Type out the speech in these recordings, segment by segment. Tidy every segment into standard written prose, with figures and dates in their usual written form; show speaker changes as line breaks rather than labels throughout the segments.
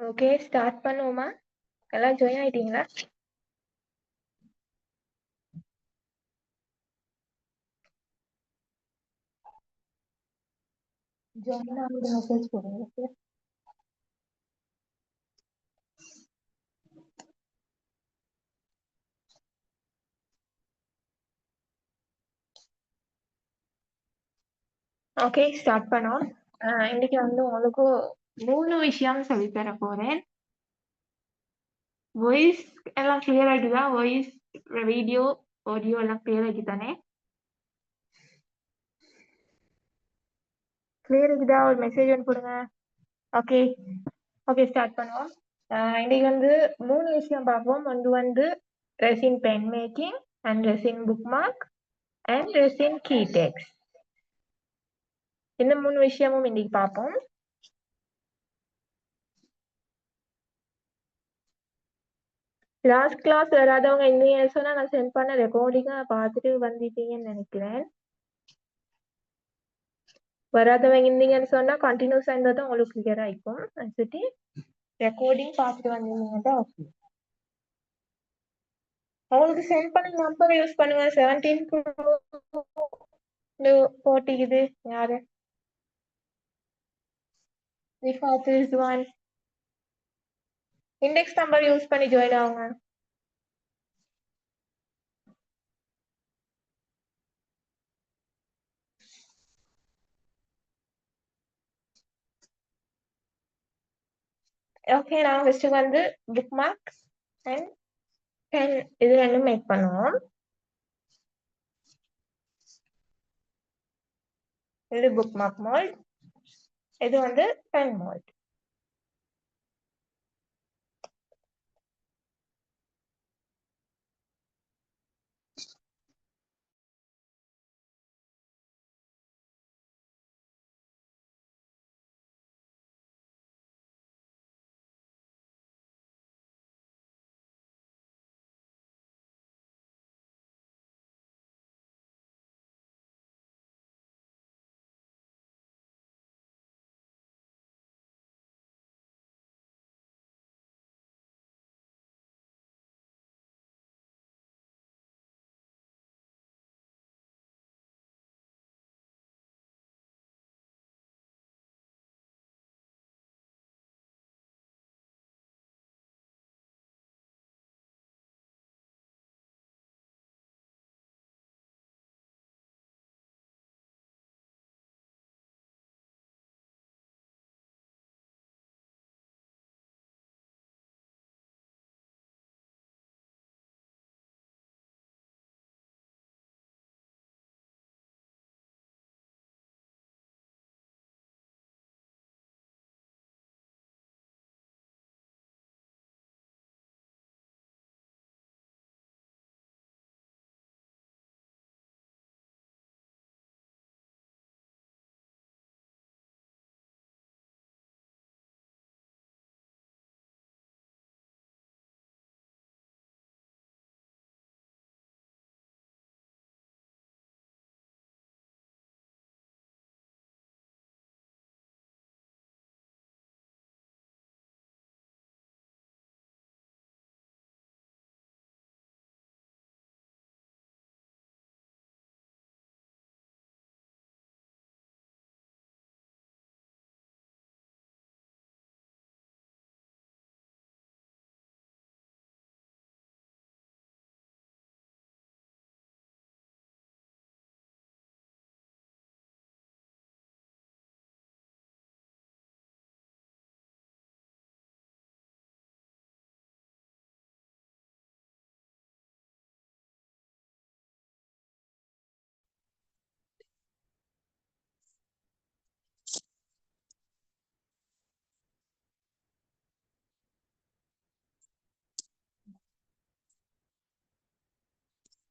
Okay, start பண்ணுவோமா? எல்லாம் join ஆயிட்டீங்களா? ஜாயின் ஆகுது மெசேஜ் போடுங்க. ஓகே, ஸ்டார்ட் பண்ணோம். இன்னைக்கு வந்து உங்களுக்கு 3 விஷயம் சொல்லித் தர போறேன். வாய்ஸ் எல்லாம் கிளியர் ஆகிட்டுதா? வாய்ஸ், வீடியோ, ஆடியோ எல்லாம் கிளியர் ஆகிட்டானே? கிளியர் இருக்குதா? ஒரு மெசேஜ் ஒன்று போடுங்க. ஓகே ஓகே, ஸ்டார்ட் பண்ணுவோம். இன்னைக்கு வந்து 3 விஷயம் பார்ப்போம். ஒன்று வந்து resin pen making and resin bookmark and resin key text. இந்த 3 விஷயமும் இன்னைக்கு பார்ப்போம். லாஸ்ட் கிளாஸ் வராதவங்க இல்லையே சொன்னா நான் சென்ட் பண்ண ரெக்கார்டிங்கா பார்த்துட்டு வந்துட்டீங்கன்னு நினைக்கிறேன். வராதவங்க இருந்தீங்கன்னு சொன்னா கண்டினியூஸா இருந்தா தான் உங்களுக்கு கிளியர் ஆயிக்கும். சொல்லிட்டு ரெக்கார்டிங் பார்த்துட்டு வந்தீங்கன்னா ஓகே. உங்களுக்கு சென்ட் பண்ண நம்பர் யூஸ் பண்ணுங்க. 17 போட்டிக்குது யாரு? ரிஃபாத் இண்டெக்ஸ் நம்பர் யூஸ் பண்ணி ஜாயின் ஆகுங்க. ஓகே, நான் ஃபர்ஸ்ட் வந்து புக் மார்க் அண்ட் பென் இது ரெண்டும் மேக் பண்ணுவோம். இது புக் மார்க் மோல்ட், இது வந்து பென் மோல்ட்.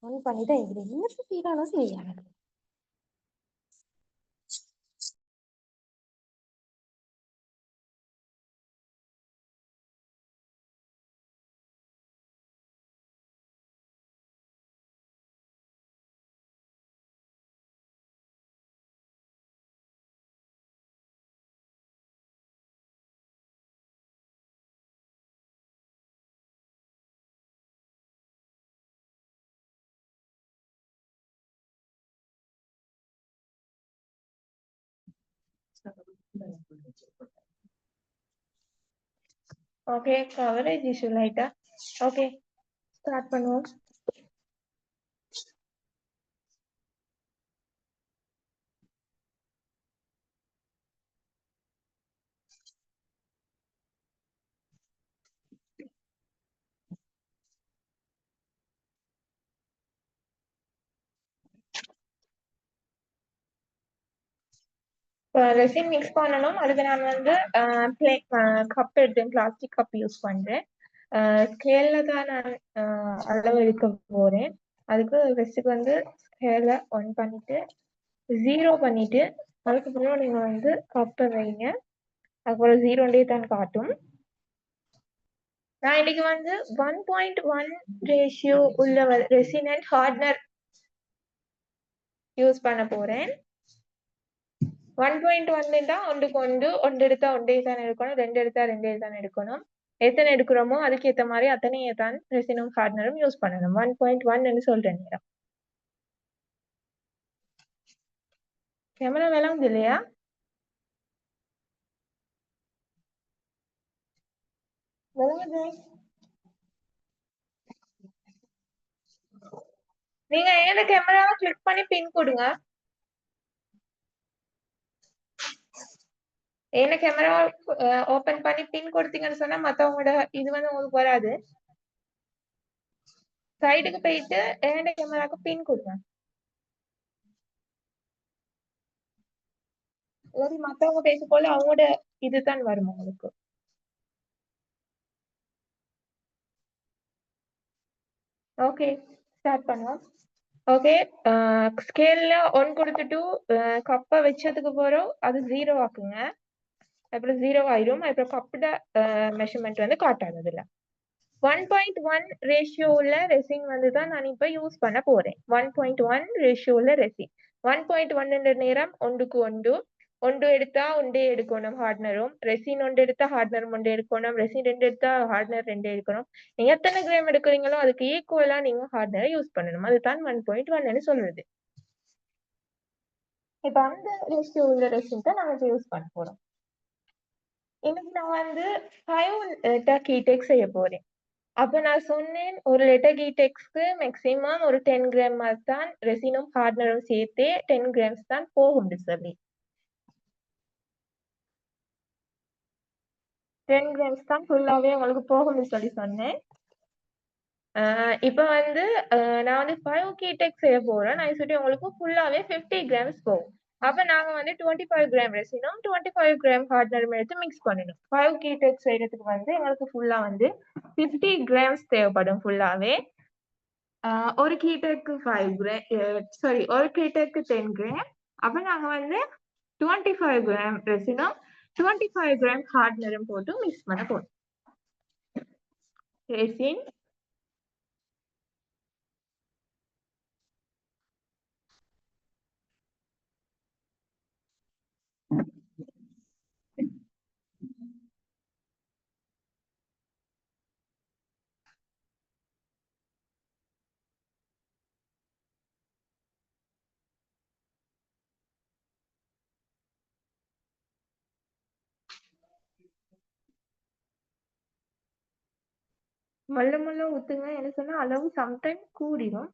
ஆன் பண்ணிட்டேன். இது என்ன சுத்திட்டாலும் செய்ய ஓகே, கவரேஜ் இஷ்யூ லைட்டா. ஓகே, ஸ்டார்ட் பண்ணுவோம். ரெசின் மிக்ஸ் பண்ணணும். அதுக்கு நான் வந்து கப் எடுத்தேன், பிளாஸ்டிக் கப் யூஸ் பண்றேன். ஸ்கேல்ல தான் நான் அளவு எடுக்க போறேன். அதுக்கு ஃபர்ஸ்ட்டுக்கு வந்து ஸ்கேலை ஆன் பண்ணிட்டு 0 பண்ணிட்டு அதுக்கப்புறம் நீங்க வந்து கப்பை வைங்க. அதுக்கப்புறம் 0 தான் காட்டும். நான் இன்னைக்கு வந்து 1.1 ரேஷியோ உள்ள ரெசின் அண்ட் ஹார்ட்னர் யூஸ் பண்ண போறேன். 1.1 தான் ஒன்றுக்கு ஒன்று எடுத்தா ஒன்றே தான் எடுக்கணும், 2 எடுத்தா 2 தான் எடுக்கணும். எத்தனை எடுக்கிறோமோ அதுக்கு ஏற்ற மாதிரி அத்தனையே தான் ரெசினும் ஹார்ட்னரும் யூஸ் பண்ணணும். 1.1 சொல்றேன். கேமரா விளங்குது இல்லையா? விளங்குது. நீங்க ஏன கேமராவை கிளிக் பண்ணி பின் கொடுங்க. ஏன கேமரா ஓபன் பண்ணி பின் கொடுத்தீங்கன்னு சொன்னா மத்தவங்களோட இது வந்து உங்களுக்கு வராது. சைடுக்கு போயிட்டு ஏன கேமராக்கு பின் கொடுங்க. இல்லாட்டி மத்தவங்க பேச போல அவங்களோட இதுதான் வரும் உங்களுக்கு. ஓகே, ஸ்டார்ட் பண்ணுவோம். ஓகே, ஸ்கேல்ல 1 கொடுத்துட்டு கப்பை வச்சதுக்கு போறோம், அது 0 ஆக்குங்க. அப்புறம் 0 ஆயிரும். அப்புறம் கப்போட மெஷர்மெண்ட் வந்து காட்டாது அதுல. 1.1 ரேஷியோல ரெசின் வந்து தான் நான் இப்ப யூஸ் பண்ண போறேன். 1.1 ரேஷியோல ரெசின். 1.1 நேரம் ஒன்றுக்கு ஒன்று எடுத்தா ஒன்றே எடுக்கணும் ஹார்ட்னரும். ரெசின் ஒன்று எடுத்தா ஹார்ட்னரும் ஒன்று எடுக்கணும். ரெசின் 2 எடுத்தா ஹார்ட்னர் 2 எடுக்கணும். நீங்க எத்தனை கிராம் எடுக்கிறீங்களோ அதுக்கு ஈக்குவலா நீங்க ஹார்ட்னரை யூஸ் பண்ணணும். அதுதான் 1.1 சொல்றது. இப்ப அந்த ரேஷியோ உள்ள ரெசின் தான் நாங்க யூஸ் பண்ண போறோம். இன்னைக்கு நான் வந்து 5 கீடெக் செய்ய போறேன். அப்ப நான் சொன்னேன் ஒரு லெட்டர் கீடெக்ஸ்க்கு மேக்ஸிமம் ஒரு 10 கிராம் தான் ரெசினும் ஹார்ட்னரும் சேர்த்தே 10 கிராம்ஸ் தான் போகும் சொல்லி. 10 கிராம்ஸ் தான் ஃபுல்லாவே உங்களுக்கு போகும்னு சொல்லி சொன்னேன். இப்ப வந்து நான் வந்து 5 கீடெக் செய்ய போறேன். நான் சொல்லி உங்களுக்கு ஃபுல்லாவே 50 கிராம்ஸ் போகும். அப்ப நாங்க வந்து 25 கிராம் ரெசினும் 25 கிராம் ஹார்ட்னரும் எடுத்து மிக்ஸ் பண்ணணும். 5 கீடெக் செய்யறதுக்கு வந்து எங்களுக்கு ஃபுல்லா வந்து 50 கிராம்ஸ் தேவைப்படும் ஃபுல்லாவே. ஒரு கீட்டருக்கு 5 கிராம், சாரி, ஒரு கீட்டருக்கு 10 கிராம். அப்ப நாங்க வந்து 25 கிராம் ரெசினும் 25 கிராம் ஹார்ட்னரும் போட்டு மிக்ஸ் பண்ண போறோம். ரெசின், மல்ல மல்ல ஊத்துங்க. என்ன சொன்னா அளவு சம்டைம் கூடிடும்.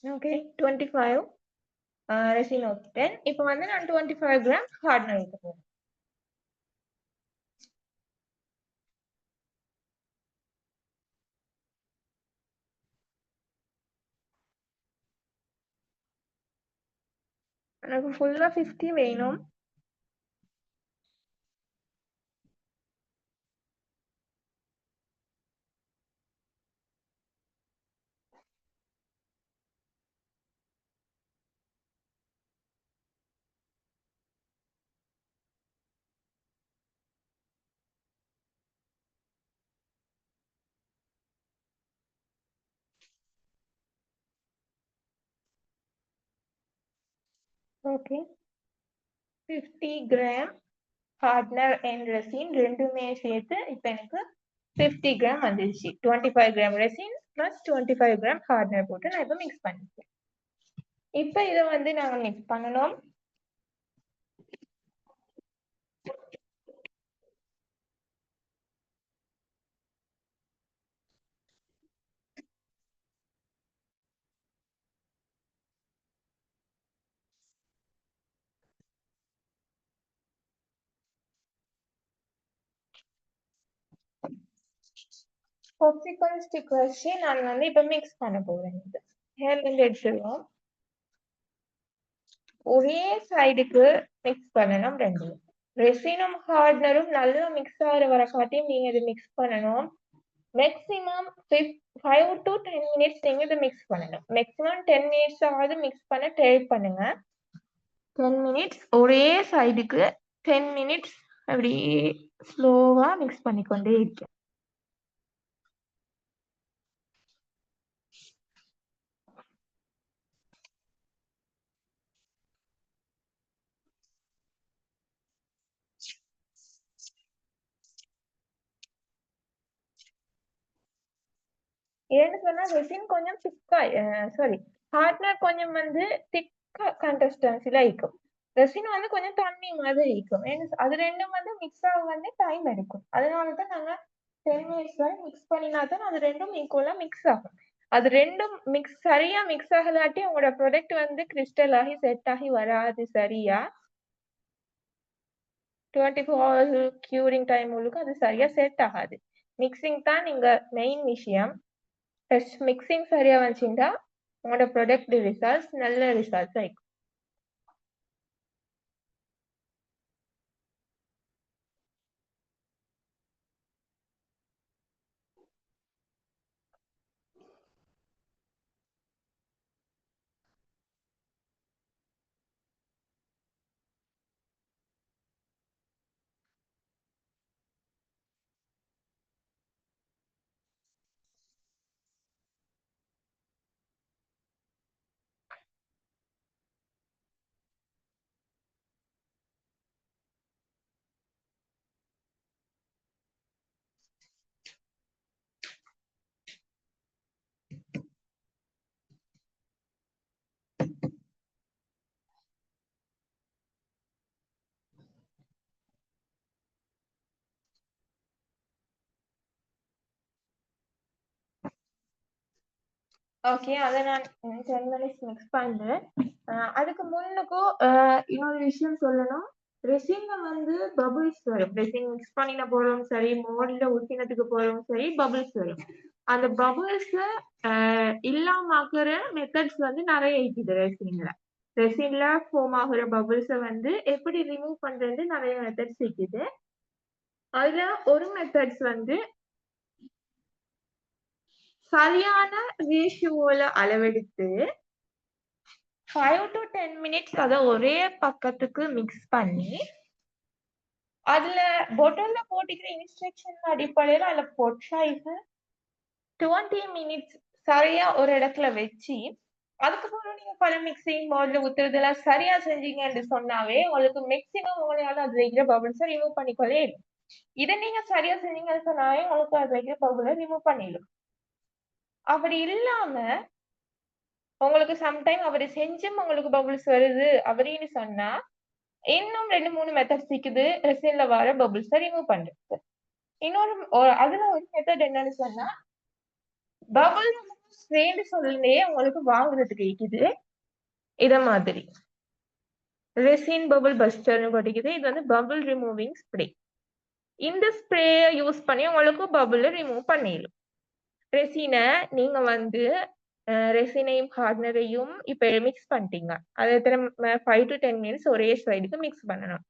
ஓகே 25 ரெசின் ஊற்றிட்டேன். இப்போ வந்து நான் 25 கிராம் ஹார்ட்னர் ஊற்ற போகிறேன். எனக்கு ஃபுல்லாக 50 வேணும். Okay 50 gram hardener and resin ரெண்டுமே சேர்த்து இப்போ எனக்கு 50 கிராம் வந்துருச்சு. 25 gram resin plus 25 gram hardener போட்டு நான் இப்போ மிக்ஸ் பண்ணிக்கிறேன். இப்போ இதை வந்து நாங்கள் மிக்ஸ் பண்ணணும். popsicle stick வச்சு நான் வந்து இப்போ மிக்ஸ் பண்ண போறேன். ஹேர்லேருந்து எடுத்துருவோம். ஒரே சைடுக்கு மிக்ஸ் பண்ணணும். ரெண்டு ரெசினும் ஹார்ட்னரும் நல்லா மிக்ஸ் ஆகிற வர காட்டியும் நீங்க இது மிக்ஸ் பண்ணணும். மேக்ஸிமம் 5 to 10 மினிட்ஸ் நீங்க இதை மிக்ஸ் பண்ணணும். மேக்ஸிமம் 10 மினிட்ஸ் ஆகுது மிக்ஸ் பண்ண ட்ரை பண்ணுங்க. 10 மினிட்ஸ் ஒரே சைடுக்கு 10 மினிட்ஸ் அப்படி ஸ்லோவா மிக்ஸ் பண்ணிக்கொண்டே இருக்கேன். ஏன்னு சொன்னா ரெசின் கொஞ்சம் திக்கா சாரி ஹார்ட்னர் கொஞ்சம் வந்து திக்கா கன்சிஸ்டன்சில இருக்கும். ரெசின் வந்து கொஞ்சம் தண்ணி மாதிரி இருக்கும். அது ரெண்டும் வந்து மிக்ஸ் ஆக வந்து டைம் எடுக்கும். அதனாலதான் நாங்க 10 மினிட்ஸ் வரை மிக்ஸ் பண்ணினா தான் அது ரெண்டும் ஈக்குவலா மிக்ஸ் ஆகும். அது ரெண்டும் சரியா மிக்ஸ் ஆகலாட்டி உங்களோட ப்ராடக்ட் வந்து கிறிஸ்டல் ஆகி செட் ஆகி வராது. சரியா 24 hours கியூரிங் டைம் உங்களுக்கு அது சரியா செட் ஆகாது. மிக்சிங் தான் நீங்க மெயின் விஷயம். மிக்சிங் சரியா வந்துச்சுட்டா உங்களோட ப்ராடக்ட் ரிசல்ட்ஸ் நல்ல ரிசல்ட்ஸ் ஆயிக்கும். ஓகே அதை நான் 10 மினிட்ஸ் மிக்ஸ் பண்றேன். அதுக்கு முன்னுக்கும் இன்னொரு விஷயம் சொல்லணும். ரெசின்ல வந்து பபிள்ஸ் வரும். ரெசின் மிக்ஸ் பண்ணின போறோம் சரி, மோல்ட்ல ஊற்றினதுக்கு போறோம் சரி, பபிள்ஸ் வரும். அந்த பபிள்ஸ் இல்லாம ஆக்குற மெத்தட்ஸ் வந்து நிறைய இருக்குது ரெசின்ல. ரெசின்ல ஃபார்ம் ஆகுற பபிள்ஸை வந்து எப்படி ரிமூவ் பண்றது நிறைய மெத்தட்ஸ் இருக்குது. அதுல ஒரு மெத்தட்ஸ் வந்து சரியான ரேஷியோல அளவெடுத்து 5 to 10 மினிட்ஸ் அதை ஒரே பக்கத்துக்கு மிக்ஸ் பண்ணி அதுல பொட்டல்ல போட்டிக்கிற இன்ஸ்ட்ரக்ஷன் அடிப்படையில அதுல பொட்டாய்க்கு 20 மினிட்ஸ் சரியா ஒரு இடத்துல வச்சு அதுக்கப்புறம் நீங்க பல மிக்சிங் பவுல்ல ஊத்துறதெல்லாம் சரியா செஞ்சீங்கன்னு சொன்னாவே உங்களுக்கு மேக்சிமம் உங்களால அது வைக்கிற பபுள்ஸை ரிமூவ் பண்ணிக்கொள்ளே. இதை நீங்க சரியா செஞ்சீங்கன்னு சொன்னாவே உங்களுக்கு அது வைக்கிற பபுளை ரிமூவ் பண்ணிடும். அப்படி இல்லாம உங்களுக்கு சம்டைம் அவர் செஞ்சும் உங்களுக்கு பபுள்ஸ் வருது அப்படின்னு சொன்னா இன்னும் 2-3 மெத்தட்ஸ் இருக்குது ரெசின்ல வர பபுள்ஸை ரிமூவ் பண்றது. இன்னொரு அதுல ஒரு மெத்தட் என்னன்னு சொன்னா பபுள் ஸ்ப்ரேன்னு சொல்லியே உங்களுக்கு வாங்குறதுக்கு இருக்குது. இத மாதிரி ரெசின் பபிள் பஸ்டர்னு போட்டிக்குது. இது வந்து பபிள் ரிமூவிங் ஸ்ப்ரே. இந்த ஸ்ப்ரேயை யூஸ் பண்ணி உங்களுக்கு பபிள் ரிமூவ் பண்ணிடும். ரெசினை நீங்க வந்து ரெசினையும் ஹார்ட்னரையும் இப்ப மிக்ஸ் பண்ணிட்டீங்க. அது எத்தனை 5 to 10 minutes ஒரே சைடுக்கு மிக்ஸ் பண்ணணும்.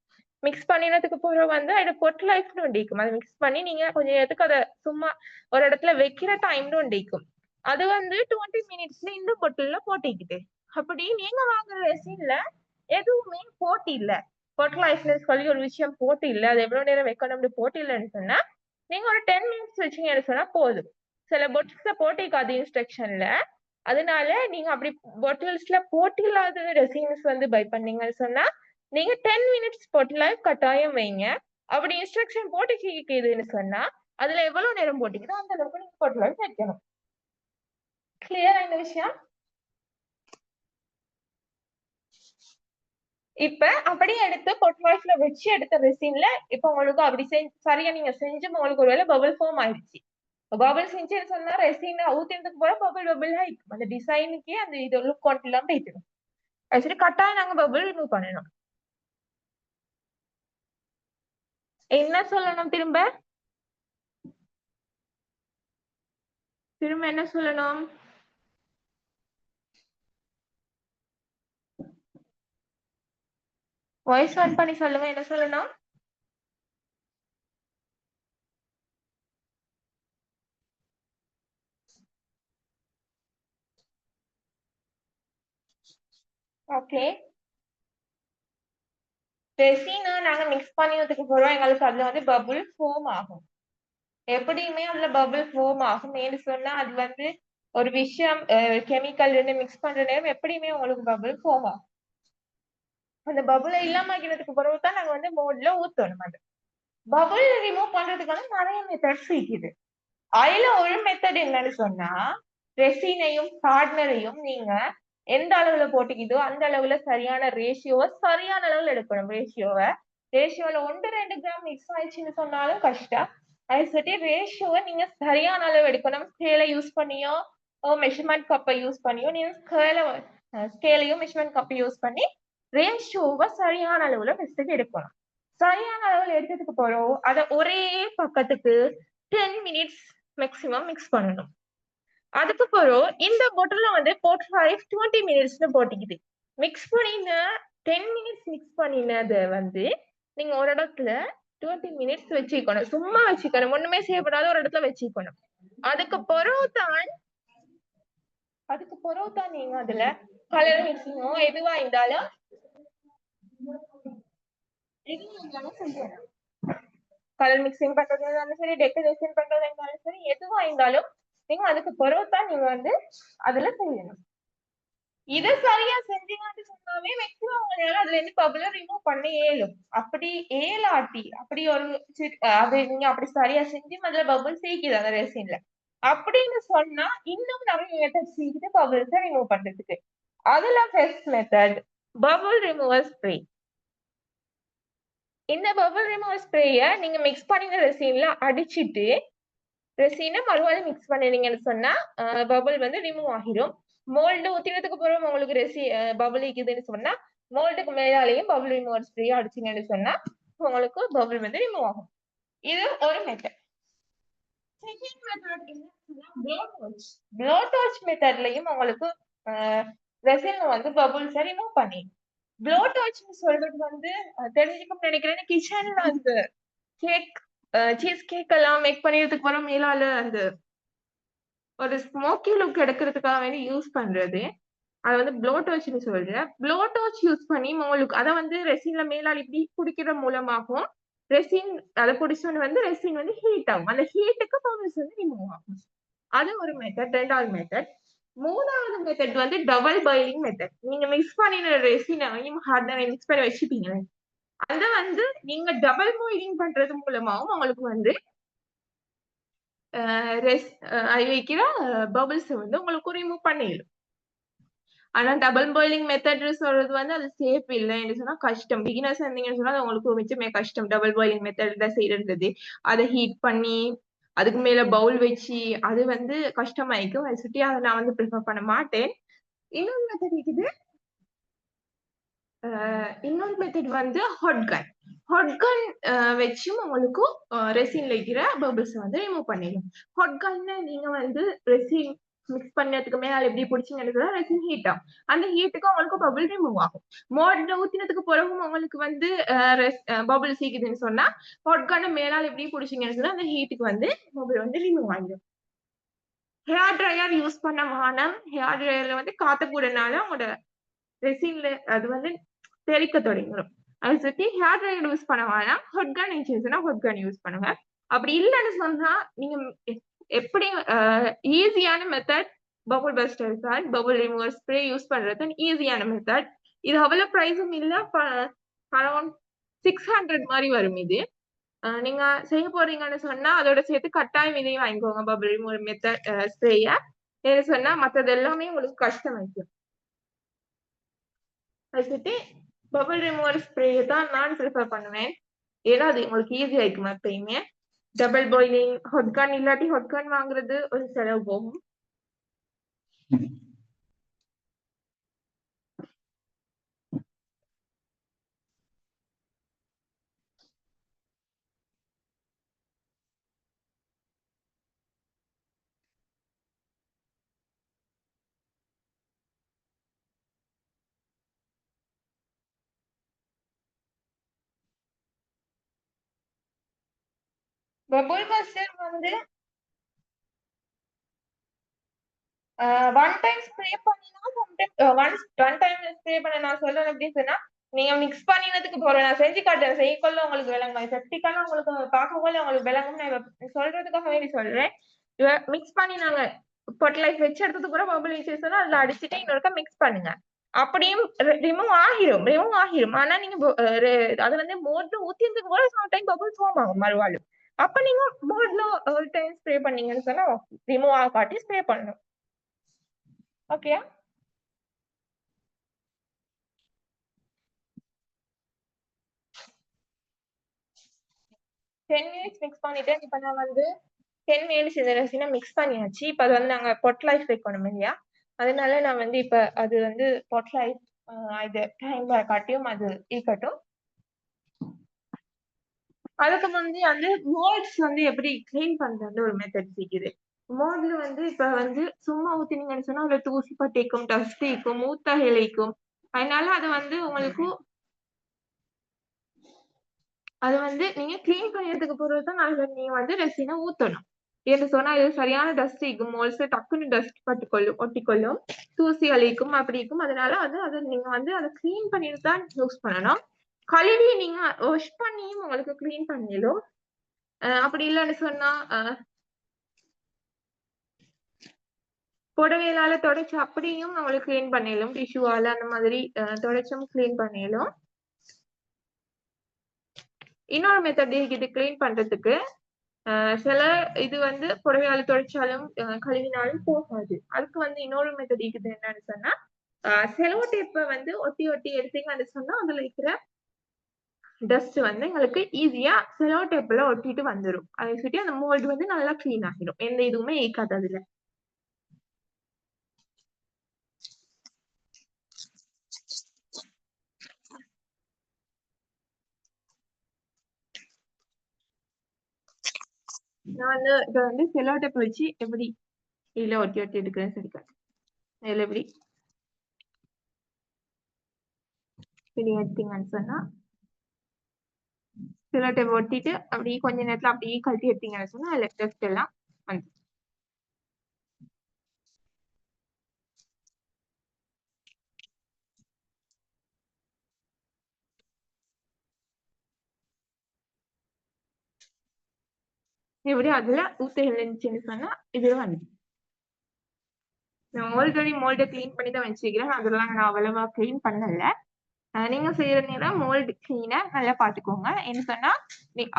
மிக்ஸ் பண்ணினதுக்கு பிறகு வந்து அதை பொட் லைஃப்னு ஒண்டிக்கும். அதை மிக்ஸ் பண்ணி நீங்க கொஞ்சம் நேரத்துக்கு அதை சும்மா ஒரு இடத்துல வைக்கிற டைம்னு ஒண்டிக்கும். அது வந்து 20 minutesல இந்த பொட்டில்ல போட்டிக்கிட்டு அப்படி நீங்க வாங்குற ரெசின்ல எதுவுமே போட்டி இல்ல, பொட் லைஃப்னு சொல்லி ஒரு விஷயம் போட்டி இல்ல. அது எவ்வளவு நேரம் வைக்கணும்னு போட்டி இல்லைன்னு சொன்னா நீங்க ஒரு 10 minutes வச்சீங்கன்னு சொன்னா போதும். சில பொட்டில்ஸ்ல போட்டிக்காது இன்ஸ்ட்ரக்ஷன்ல. அதனால நீங்க அப்படி பாட்டில்ஸ்ல போட்டில்லாத ரெசின்ஸ் வந்து பை பண்ணீங்கன்னு சொன்னா நீங்க 10 minutes பொட்டில கட்டாயம் வைங்க. அப்படி இன்ஸ்ட்ரக்ஷன் போட்டிக்குதுன்னு சொன்னா அதுல எவ்வளவு நேரம் போட்டிக்குதோ அந்த அளவுக்கு நீங்க பொட்டில வைக்கணும். கிளியரா இந்த விஷயம்? இப்ப அப்படியே எடுத்து பொட் லைஃப்ல வச்சு எடுத்த ரெசின்ல இப்ப உங்களுக்கு அப்படி சரியா நீங்க செஞ்சு உங்களுக்கு ஒருவேளை பபிள் ஃபார்ம் ஆயிடுச்சு. பபிள் செஞ்சுன்னு சொன்னா ரெசின் ஊத்தினதுக்கு போற பபிள் ஆயிடும். அந்த டிசைனுக்கே அந்த இது லுக் கொண்டு எல்லாம் போயிடும். ஆக்சுவலி கட்டாயம் நாங்க பபிள் ரிமூவ் பண்ணணும். என்ன சொல்லணும் திரும்ப என்ன சொல்லணும்? வாய்ஸ் ஆன் பண்ணி சொல்லுங்க. என்ன சொல்லணும்? ஓகே, ரெசினா நாங்க மிக்ஸ் பண்ணினதுக்கு போறோம். எங்களுக்கு அதுல வந்து பபிள் ஃபார்ம் ஆகும். எப்படியுமே அதுல பபிள் ஃபார்ம் ஆகும். ஏன்னு சொன்னா அது வந்து ஒரு விஷயம் கெமிக்கல் மிக்ஸ் பண்ற நேரம் எப்படியுமே உங்களுக்கு பபிள் ஃபார்ம் ஆகும். அந்த பபுளை இல்லாம ஆகினதுக்கு பிறகு தான் நாங்க வந்து மோட்ல ஊத்தணும். அது பபுள் ரிமூவ் பண்றதுக்கான நிறைய மெத்தட்ஸ் இருக்குது. அதுல ஒரு மெத்தட் என்னன்னு சொன்னா ரெசினையும் ஹார்ட்னரையும் நீங்க எந்த அளவுல போட்டுக்கிதோ அந்த அளவுல சரியான ரேஷியோவை சரியான அளவுல எடுக்கணும். ரேஷியோல 1-2 கிராம் மிக்ஸ் ஆயிடுச்சுன்னு சொன்னாலும் கஷ்டம். அது சரி ரேஷியோவை நீங்க சரியான அளவு எடுக்கணும். ஸ்கேலை யூஸ் பண்ணியோ மெஷர்மெண்ட் கப்பை யூஸ் பண்ணியோ நீங்க ஸ்கேலையும் மெஷர்மெண்ட் கப்பை யூஸ் பண்ணி ரேஷியோவை சரியான அளவுல ஃபர்ஸ்ட் எடுக்கணும். சரியான அளவுல எடுத்ததுக்கு போறோம் அதை ஒரே பக்கத்துக்கு 10 minutes மேக்சிமம் மிக்ஸ் பண்ணணும். அதுக்கு பிறகு இந்த பாட்டில்ல வந்து 20 minutesனு போட்டிக்குது. மிக்ஸ் பண்ணின 10 minutes மிக்ஸ் பண்ணினதை வந்து நீங்க ஒரு இடத்துல 20 minutes வச்சுக்கணும். சும்மா வச்சுக்கணும், ஒண்ணுமே செய்யப்படாத ஒரு இடத்துல வச்சுக்கணும். அதுக்கு பிறகுதான் நீங்க அதுல கலர் மிக்சிங்கோ எதுவா இருந்தாலும் செய்யணும். கலர் மிக்சிங் பண்றது இருந்தாலும் சரி, டெக்கரேஷன் பண்றது இருந்தாலும் சரி, எதுவா இருந்தாலும் நீங்க அதுக்கு பிறகுதான் நீங்க வந்து அதுல செய்யணும். இதை சரியா செஞ்சீங்கன்னு சொன்னாவே மேக்சிமம் உங்களால அதுல இருந்து பபிள ரிமூவ் பண்ண இயலும். அப்படி ஏலாட்டி அப்படி ஒரு அது நீங்க அப்படி சரியா செஞ்சு அதுல பபிள் சேர்க்குது அந்த ரெசின்ல அப்படின்னு சொன்னா இன்னும் நிறைய மெத்தட் சேர்க்குது பபிள்ஸை ரிமூவ் பண்றதுக்கு. அதுல first method bubble remover spray. இந்த பபிள் ரிமூவர் ஸ்ப்ரேய நீங்க மிக்ஸ் பண்ணின ரெசின்ல அடிச்சிட்டு ரெசினை மறுபடியும் மிக்ஸ் பண்ணினீங்கன்னு சொன்னா பபிள் வந்து ரிமூவ் ஆகிடும். மோல்டு ஊத்தினதுக்கு அப்புறம் உங்களுக்கு பபிள் இருக்குதுன்னு சொன்னா மோல்டுக்கு மேலாலேயும் பபிள் ரிமூவர் ஸ்ப்ரே அடிச்சீங்கன்னு சொன்னா உங்களுக்கு பபிள் வந்து ரிமூவ் ஆகும். இது ஒரு method. Second method blow torch மெத்தட்லயும் உங்களுக்கு ரெசின் வந்து பபிள்ஸை ரிமூவ் பண்ணி ப்ளோ டார்ச்னு சொல்றது வந்து தெரிஞ்சுக்கணும்னு நினைக்கிறேன். கிச்சன்ல அந்த கேக் சீஸ் கேக் எல்லாம் மேக் பண்ணிறதுக்கு வர மேலால அந்த ஒரு ஸ்மோக்கி லுக் எடுக்கிறதுக்காக வேண்டி யூஸ் பண்றது. அது வந்து ப்ளோ டார்ச்னு சொல்றேன். ப்ளோ டார்ச் யூஸ் பண்ணி உங்களுக்கு அதை வந்து ரெசின்ல மேலால் இப்படி குடிக்கிற மூலமாகவும் ரெசின் அதை குடிச்சோன்னு வந்து ரெசின் வந்து ஹீட் ஆகும். அந்த ஹீட்டுக்கு பபிள்ஸ் வந்து ரிமூவ் ஆகும். அது ஒரு மெத்தட். ரெண்டாவது மெத்தட். மூணாவது மெத்தட் வந்து டபுள் பாயிலிங் மெத்தட். நீங்க மிக்ஸ் பண்ணின ரெசினையும் ஹார்ட்னரையும் மிக்ஸ் பண்ணி வச்சுப்பீங்க. அத வந்து நீங்க டபுள் பாயிலிங் பண்றது மூலமாவும் உங்களுக்கு வந்து வைக்கிற பபிள்ஸ் வந்து உங்களுக்கு ரிமூவ் பண்ணிடும். ஆனா டபுள் பாயிலிங் மெத்தட் சொல்றது வந்து அது சேஃப் இல்லைன்னு சொன்னா கஷ்டம். பிகினர்ஸ் இருந்தீங்கன்னு சொன்னா அது உங்களுக்கு மிச்சமே கஷ்டம். டபுள் பாயிலிங் மெத்தட் தான் செய்யறது. அதை ஹீட் பண்ணி அதுக்கு மேல பவுல் வச்சு அது வந்து கஷ்டமாயிக்கும். அதை சுட்டி அதை நான் வந்து ப்ரிஃபர் பண்ண மாட்டேன். இன்னொரு மெத்தட் இருக்குது. இன்னொரு மெத்தட் வந்து ஹாட் கன். ஹாட் கன் வச்சும் உங்களுக்கு ரெசின்ல இருக்கிற பபிள்ஸ் வந்து ரிமூவ் பண்ணிடும். ஹாட் கன்ல நீங்க வந்து ரெசின் மிக்ஸ் பண்ணதுக்கு மேல எப்படி பிடிச்சிங்கன்னா ரெசின் ஹீட் ஆகும். அந்த ஹீட்டுக்கு உங்களுக்கு பபிள் ரிமூவ் ஆகும். மோட்ல ஊத்தினதுக்கு பிறகும் உங்களுக்கு வந்து பபிள் சீக்குதுன்னு சொன்னா ஹாட் கன்னை மேலால் எப்படி பிடிச்சிங்கன்னு சொன்னா அந்த ஹீட்டுக்கு வந்து பபிள் வந்து ரிமூவ் ஆகிடும். ஹேர் ட்ரையர் யூஸ் பண்ண வேணாம். ஹேர் ட்ரையர்ல வந்து காத்த கூடனால உங்களோட ரெசின்ல அது வந்து தெளிக்க தொடங்கிடும். அதை சுத்தி ஹேர் ட்ரையர் யூஸ் பண்ண வேணாம். ஹாட் கன் இருந்துச்சுன்னா ஹாட் கன் யூஸ் பண்ணுங்க. அப்படி இல்லைன்னு சொன்னா நீங்க எப்படி ஈஸியான மெத்தட் பபுள் பஸ்டர் தான் பபுள் ரிமூவர் ஸ்ப்ரே யூஸ் பண்றது ஈஸியான மெத்தட். இது அவ்வளவு ப்ரைஸும் இல்ல. அரௌண்ட் 600 மாதிரி வரும் இது. நீங்க செய்ய போறீங்கன்னு சொன்னா அதோட சேர்த்து கட்டாயம் இதையும் வாங்கிக்கோங்க பபுள் ரிமூவர் மெத்தட் ஸ்ப்ரேய. ஏன்னு சொன்னா மற்றது எல்லாமே உங்களுக்கு கஷ்டம் வைக்கும். அதை சுத்தி பபுள் ரிமூவர் ஸ்ப்ரே தான் நான் ப்ரிஃபர் பண்ணுவேன். ஏன்னா அது உங்களுக்கு ஈஸியா இருக்கும். எப்பயுமே டபுள் பாயிலிங் ஹாட் கன் இல்லாட்டி ஹாட் கன் வாங்குறது ஒரு செலவு போகும். பபுள் பஸ்டர் வந்து ஒன் டைம் ஸ்ப்ரே பண்ணினா ஒன் டைம் ஸ்ப்ரே பண்ண நான் சொல்றேன் அப்படின்னு சொன்னா நீங்க மிக்ஸ் பண்ணினதுக்கு போறேன். நான் செஞ்சு காட்டுறேன். செய்யக்கொள்ள உங்களுக்கு விளங்கும். செப்டிக்கெல்லாம் உங்களுக்கு பார்க்கக்கொள்ள உங்களுக்கு விளங்கும். நான் சொல்றதுக்காக வேண்டி சொல்றேன். மிக்ஸ் பண்ணி நாங்க பொட்டலைஃப் வச்சு எடுத்தது கூட பபுள் இன்சேஷன் அதுல அடிச்சுட்டு இன்னொருக்கா மிக்ஸ் பண்ணுங்க. அப்படியும் ரிமூவ் ஆகிரும். ஆனா நீங்க அது வந்து மோட்ல ஊத்தினதுக்கு கூட சம்டைம் பபுள் ஃபார்ம் ஆகும் மறுவாழ்வு. அப்ப நீங்க மோட்ல ஒரு டைம் ஸ்ப்ரே பண்ணீங்கன்னு சொன்னா ரிமூவ் ஆகாட்டி ஸ்ப்ரே பண்ணணும். ஓகே. 10 மினிட்ஸ் மிக்ஸ் பண்ணிட்டேன். இப்ப நான் வந்து 10 மினிட்ஸ் இந்த ரெசினை மிக்ஸ் பண்ணியாச்சு. இப்ப அது வந்து நாங்க பொட் லைஃப் வைக்கணும் இல்லையா? அதனால நான் வந்து இப்ப அது வந்து பொட் லைஃப் இது டைம் காட்டியும் அது இருக்கட்டும். அதுக்கு வந்து அந்த மோல்ட்ஸ் வந்து எப்படி கிளீன் பண்றது ஒரு மெத்தட் இருக்குது. மோல்ட்ல வந்து இப்ப வந்து சும்மா ஊத்தினீங்கன்னு சொன்னா அதுல தூசி பட்டிக்கும், டஸ்ட் இருக்கும், மூத்த இலைக்கும். அதனால அது வந்து உங்களுக்கு அது வந்து நீங்க கிளீன் பண்ணியதுக்கு பிறகுதான் அதுல நீங்க வந்து ரெசினை ஊத்தணும். என்று சொன்னா இது சரியான டஸ்ட் இருக்கும். மோல்ஸ் டக்குன்னு டஸ்ட் ஒட்டிக்கொள்ளும், தூசி அழிக்கும், அப்படி இருக்கும். அதனால வந்து அதை நீங்க வந்து அதை கிளீன் பண்ணிட்டு தான் யூஸ் பண்ணணும். கழுவி நீங்க வாஷ் பண்ணியும் உங்களுக்கு கிளீன் பண்ணிடும். அப்படி இல்லைன்னு சொன்னா புடவையிலால தொடச்சு அப்படியும் நம்மளுக்கு கிளீன் பண்ணிடும். டிஷ்யூவால அந்த மாதிரி தொடச்சும் கிளீன் பண்ணிடும். இன்னொரு மெத்தட் இது கிளீன் பண்றதுக்கு. சில இது வந்து புடவையால துடைச்சாலும் கழுவினாலும் போகாது. அதுக்கு வந்து இன்னொரு மெத்தட் இருக்குது. என்னன்னு சொன்னா செலோ டேப்பை வந்து ஒட்டி ஒட்டி எடுத்தீங்கன்னு சொன்னா அதுல இருக்கிற டஸ்ட் வந்து எங்களுக்கு ஈஸியா செலோ டேப்ல ஒட்டிட்டு வந்துடும். அதை சுற்றி அந்த மோல்டு வந்து நல்லா கிளீன் ஆகிடும். எந்த இதுவுமே ஈக்காது அதுல. நான் வந்து இதை வந்து செலோ டேப் வச்சு எப்படி இதுல ஒட்டி ஒட்டி எடுக்கிறேன்னு சொல்லிக்கிறேன். இதுல எப்படி இப்படி எடுத்தீங்கன்னு சொன்னா செலோ டேப் ஒட்டிட்டு அப்படியே கொஞ்ச நேரத்துல அப்படியே கழட்டி எடுத்தீங்கன்னு சொன்னா அதுல டஸ்ட் எல்லாம் வந்து எப்படி அதுல ஊத்த இருந்துச்சுன்னு சொன்னா இதுல வந்து நான் ஆல்ரெடி மோல்டை கிளீன் பண்ணி தான் வச்சிருக்கிறேன். அதெல்லாம் நான் அவ்வளவா கிளீன் பண்ணல. நீங்க செய்யற நேரம் மோல்டு கிளீனை நல்லா பாத்துக்கோங்க. என்ன சொன்னா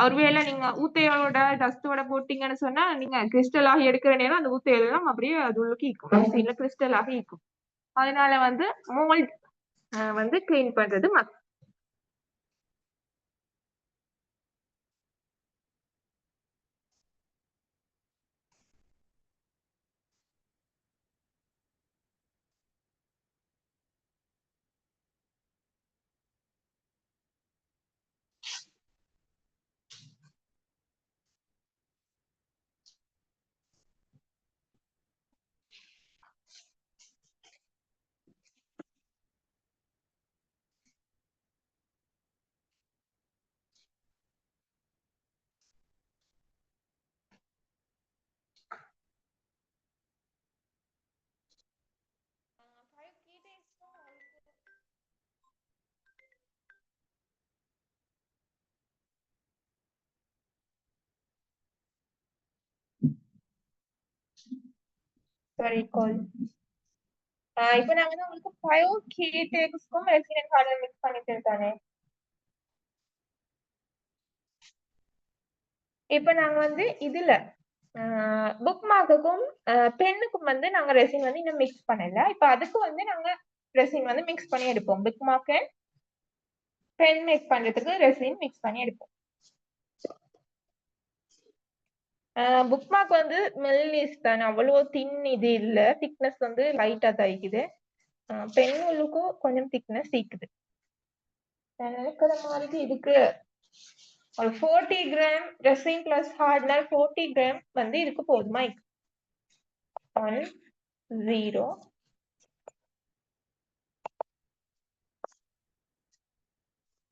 ஒருவேளை நீங்க ஊத்தையோட டஸ்டோட போட்டீங்கன்னு சொன்னா நீங்க கிறிஸ்டல் ஆகி எடுக்கிற நேரம் அந்த ஊத்தையெல்லாம் அப்படியே அது உள்ளுக்கு இருக்கும். இல்ல கிறிஸ்டல் ஆகி இருக்கும். அதனால வந்து மோல்டு வந்து கிளீன் பண்றது சாரி கால். இப்போ நான் வந்து உங்களுக்கு 5 கீ டேக்ஸ்க்கும் ரெசின் அண்ட் ஹார்ட்னர் மிக்ஸ் பண்ணிட்டு இருக்கானே. இப்போ நாங்க வந்து இதுல புக் மார்க்குக்கும் பென்னுக்கும் வந்து நாங்க ரெசின் வந்து இன்னும் மிக்ஸ் பண்ணல. இப்போ அதுக்கு வந்து நாங்க ரெசின் வந்து மிக்ஸ் பண்ணி எடுப்போம். Bookmark and pen mix பண்றதுக்கு ரெசின் மிக்ஸ் பண்ணி எடுப்போம். புக் மார்க் வந்து மெல்லிஸ் தான், அவ்வளோ தின் இது இல்ல, திக்னஸ் வந்து லைட்டா தான் இருக்குது. பென் உள்ளுக்கும் கொஞ்சம் திக்னஸ் இருக்குது. நான் நினைக்கிற மாதிரி இதுக்கு ஒரு 40 gram resin plus hardener 40 gram வந்து இதுக்கு போதுமா? 1 0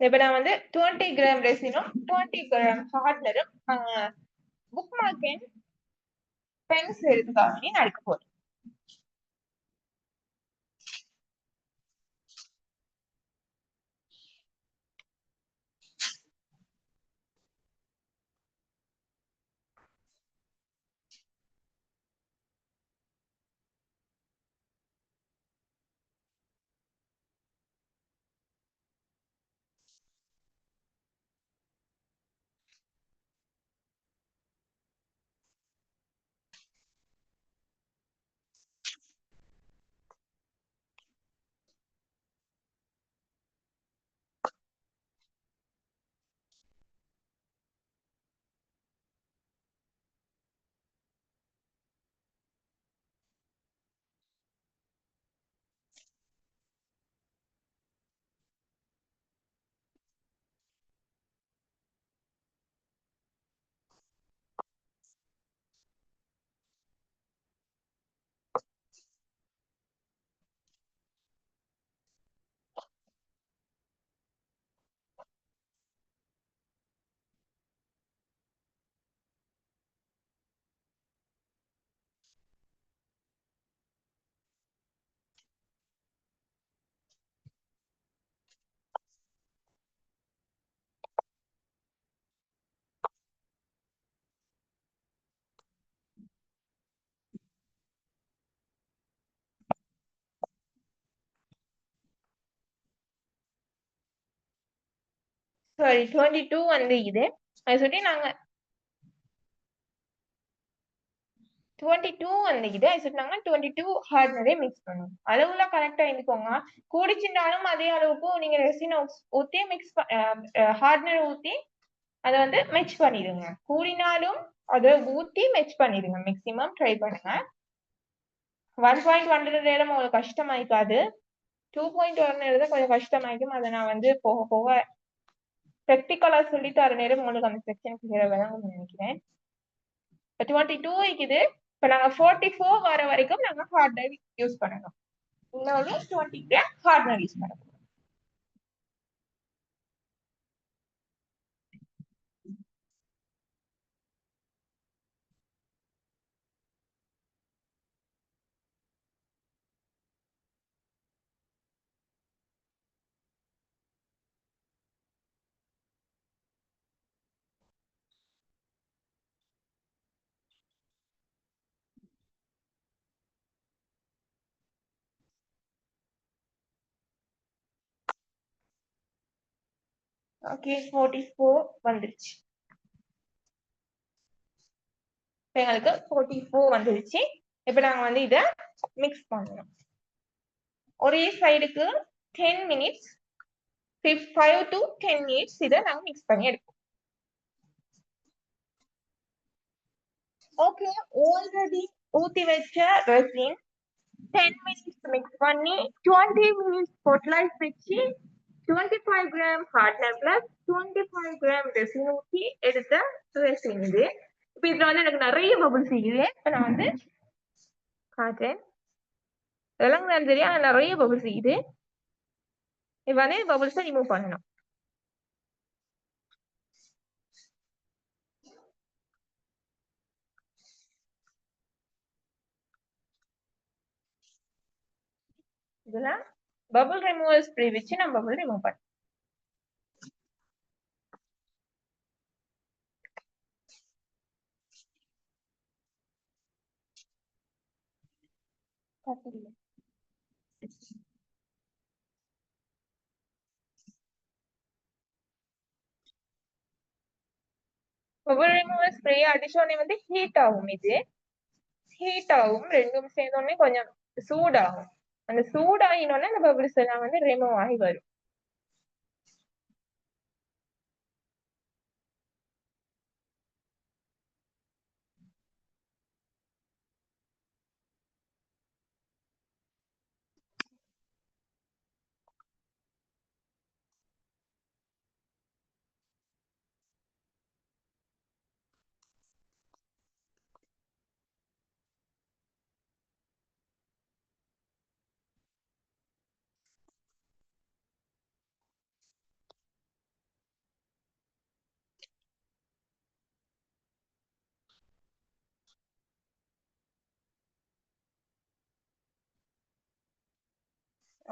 இப்ப நான் வந்து 20 கிராம் ரெசினும் 20 கிராம் ஹார்ட்னரும் புக் மார்க் பென்ஸ் எடுத்துக்காக நான் எடுக்க போறேன். சாரி 22 வந்து இது. அது சொல்லி நாங்க 22 வந்து இது. அது சொல்லி நாங்க 22 ஹார்ட்னரே மிக்ஸ் பண்ணுவோம். அளவுல கரெக்டா இருந்துக்கோங்க. கூடிச்சிருந்தாலும் அதே அளவுக்கு நீங்க ரெசின் ஊத்தி மிக்ஸ் ஹார்ட்னர் ஊத்தி அதை வந்து மிக்ஸ் பண்ணிடுங்க. கூடினாலும் அதை ஊத்தி மிக்ஸ் பண்ணிடுங்க. மேக்ஸிமம் ட்ரை பண்ணுங்க. 1.1 நேரம் உங்களுக்கு கஷ்டமாயிருக்காது. 2.1 நேரம் கொஞ்சம் கஷ்டமாயிருக்கும். அதை நான் வந்து போக போக ப்ராக்டிக்கலா சொல்லி தர நேரம் உங்களுக்கு அந்த செக்ஷன் கிளியரா வேணும்னு நினைக்கிறேன். 22 இருக்குது. இப்ப நாங்க 44 வர வரைக்கும் நாங்க ஹார்ட்னர் யூஸ் பண்ணணும். இன்னொரு 20 கிராம் ஹார்ட்னர் யூஸ் பண்ணணும். ஓகே 44 வந்துருச்சு. எங்களுக்கு 44 வந்துருச்சு. இப்ப நாங்க வந்து இத மிக்ஸ் பண்ணணும். ஒரே சைடுக்கு 10 மினிட்ஸ் 5 to 10 மினிட்ஸ் இதை நாங்க மிக்ஸ் பண்ணி எடுப்போம். ஓகே ஆல்ரெடி ஊத்தி வச்ச ரெசின் 10 மினிட்ஸ் மிக்ஸ் பண்ணி 20 மினிட்ஸ் பொட்லைட் வச்சு 25 gram hardener plus 25 gram resin ஊற்றி எடுத்த ரெசின் இது. இப்ப இதுல வந்து எனக்கு நிறைய பபிள்ஸ் இருக்குது. இப்ப நான் வந்து காட்டுறேன். இதெல்லாம் தெரியும், நிறைய பபிள்ஸ் இருக்குது. இப்ப வந்து பபிள்ஸை ரிமூவ் பண்ணணும். இதுல பபிள் ரிமூவல் ஸ்ப்ரே வச்சு நான் பபிள் ரிமூவ் பண்ணேன். ஒவ்வொரு ரிமூவர் ஸ்ப்ரே அடிச்ச உடனே வந்து ஹீட் ஆகும். இது ஹீட் ஆகும், ரெண்டும் சேர்ந்த உடனே கொஞ்சம் சூடாகும். அந்த சூடாகினோடனே அந்த பபிள்ஸ் எல்லாம் வந்து ரிமூவ் ஆகி வரும்.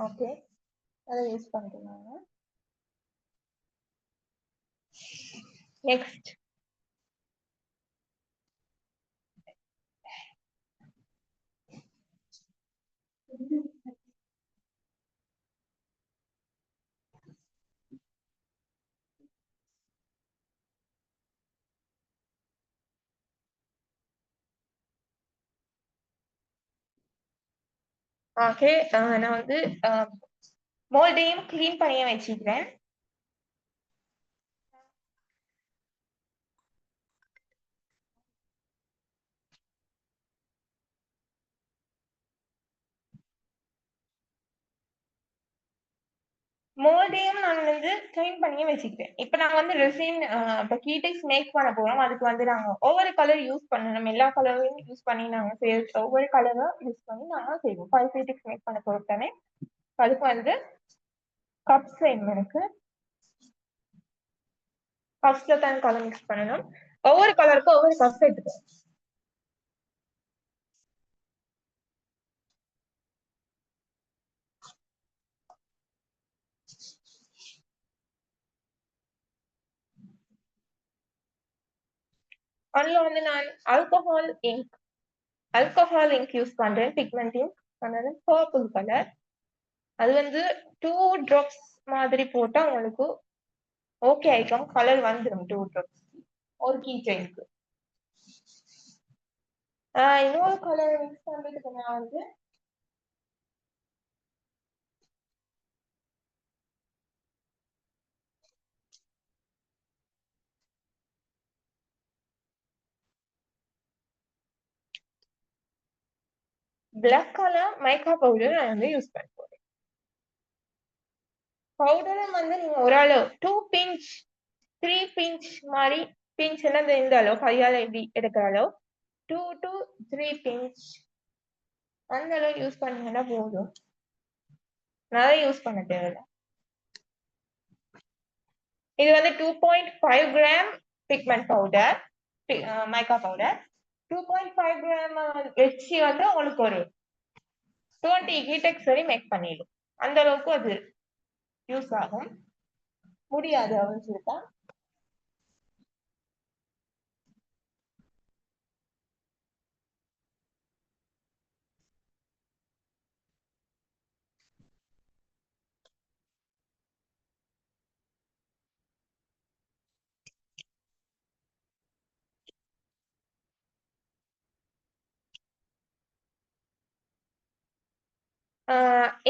ஓகே, அதை யூஸ் பண்ணிக்கோங்க. நெக்ஸ்ட் ஓகே, நான் வந்து மோல்டையும் கிளீன் பண்ணியே வச்சுக்கிறேன். மோல்டையும் நான் வந்து கிளீன் பண்ணியே வச்சுக்கிறேன். இப்ப நான் வந்து ரெசின் இப்ப கீடெக்ஸ் மேக் பண்ண போறோம். அதுக்கு வந்து நாங்க ஒவ்வொரு கலர் யூஸ் பண்ணணும். எல்லா கலரையும் யூஸ் பண்ணி நாங்க ஒவ்வொரு கலரும் யூஸ் பண்ணி நாங்க செய்வோம். கீடெக்ஸ் மேக் பண்ண போறோம் தானே. அதுக்கு வந்து கப்ஸ் வேணும் எனக்கு. கப்ஸ்ல தான் கலர் மிக்ஸ் பண்ணணும். ஒவ்வொரு கலருக்கும் ஒவ்வொரு கப்ஸ் எடுத்துக்கோங்க. அதுல வந்து நான் ஆல்கஹால் இங்க் யூஸ் பண்றேன். பிக்மெண்ட் இங்க் பண்றது பர்பிள் கலர். அது வந்து 2 drops மாதிரி போட்டா உங்களுக்கு ஓகே ஆயிக்கும். கலர் வந்துடும் 2 drops ஒரு கீ செயினுக்கு. இன்னொரு கலர் மிக்ஸ் பண்றதுக்கு நான் வந்து பிளாக் கலர் மைக்கா பவுடர் நான் வந்து யூஸ் பண்ண போறேன். பவுடரும் வந்து நீங்க ஒரு அளவு 2 பிஞ்ச் 3 பிஞ்ச் மாதிரி பிஞ்ச் இந்த அளவு கையால எப்படி எடுக்கிற அளவு 2 to 3 பிஞ்ச் அந்த அளவு யூஸ் பண்ணீங்கன்னா போதும். நிறைய யூஸ் பண்ண தேவையில்லை. இது வந்து 2.5 கிராம் பிக்மெண்ட் பவுடர், மைக்கா பவுடர். 2.5 கிராம் வச்சு வந்து உங்களுக்கு ஒரு 20 கீடெக்ஸ் வரை மேக் பண்ணிடும். அந்த அளவுக்கு அது யூஸ் ஆகும். முடியாது அப்படின்னு சொல்லிட்டா.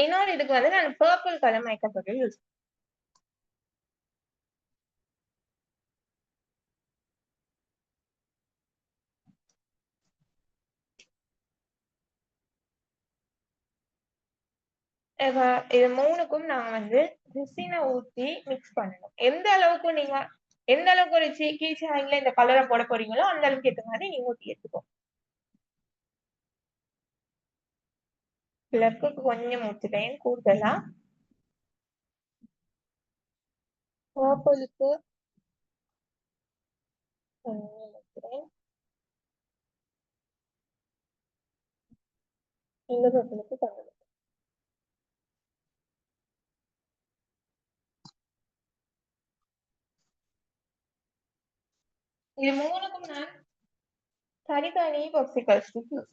இன்னொரு இதுக்கு வந்து நான் purple colour makeup powder use இது மூணுக்கும் நான் வந்து ரெசினை ஊத்தி மிக்ஸ் பண்ணணும். எந்த அளவுக்கு ஒரு கீ செயின்ல இந்த கலரை போட போறீங்களோ அந்த அளவுக்கு ஏற்ற மாதிரி நீங்க ஊத்தி எடுத்துக்கோ. பிளக்குக்கு கொஞ்சம் ஊத்துட்டேன் கூடுதலா. பர்பிளுக்கு கொஞ்சம் ஊத்துறேன். இந்த பர்பிளுக்கு கொஞ்சம். இது மூணுக்கும் நான் தனித்தனி பப்சிகல் ஸ்டிக் யூஸ்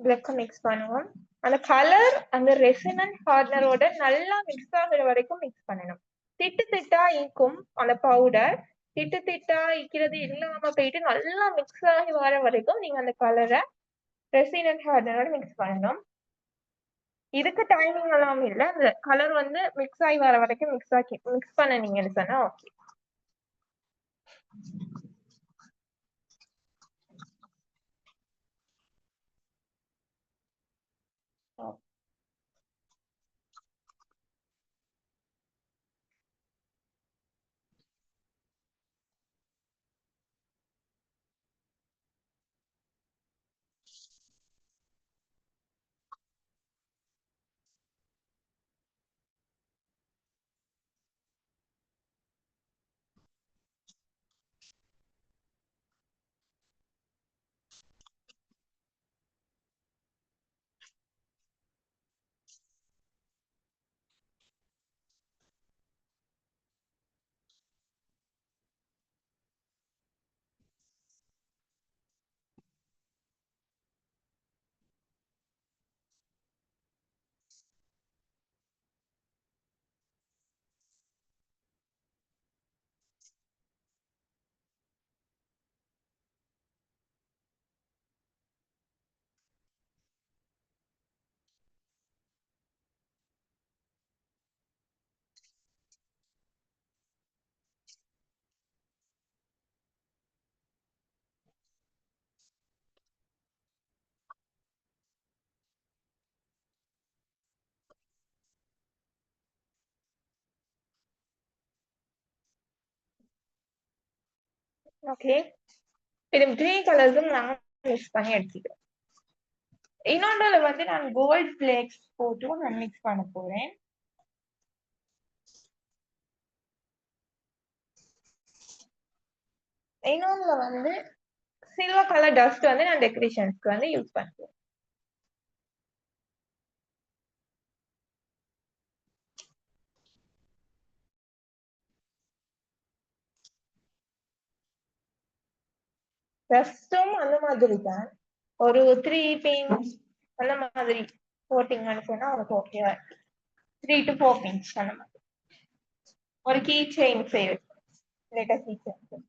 பிளக்க மிக்ஸ் பண்ணுவோம். அந்த கலர் அந்த ரெசினன்ட் ஹார்ட்னரோட நல்லா மிக்ஸ் ஆகுற வரைக்கும் மிக்ஸ் பண்ணணும். திட்டு திட்டா ஈக்கும் அந்த பவுடர். திட்டு திட்டா ஈக்கிறது இல்லாம போயிட்டு நல்லா மிக்ஸ் ஆகி வர வரைக்கும் நீங்க அந்த கலரை ரெசினன்ட் ஹார்ட்னரோட மிக்ஸ் பண்ணணும். இதுக்கு டைமிங் எல்லாம் இல்ல. அந்த கலர் வந்து மிக்ஸ் ஆகி வர வரைக்கும் மிக்ஸ் பண்ணீங்கன்னு சொன்னா ஓகே. ஓகே, இது 3 கலர்ஸும் நான் மிக்ஸ் பண்ணி எடுத்துக்கிறேன். இன்னொன்றுல வந்து நான் கோல்ட் ஃபிளேக்ஸ் போட்டு நான் மிக்ஸ் பண்ண போறேன். இன்னொன்றுல வந்து சில்வர் கலர் டஸ்ட் வந்து நான் டெக்கரேஷன்ஸ்க்கு வந்து யூஸ் பண்ணுவேன். டஸ்டும் அந்த மாதிரி தான் ஒரு 3 பின்ஸ் அந்த மாதிரி போட்டிங்கன்னு சொன்னா உனக்கு ஓகேவா 3 to 4 பின்ஸ் அந்த மாதிரி ஒரு கீ செயின் செய்வது. Latest key chain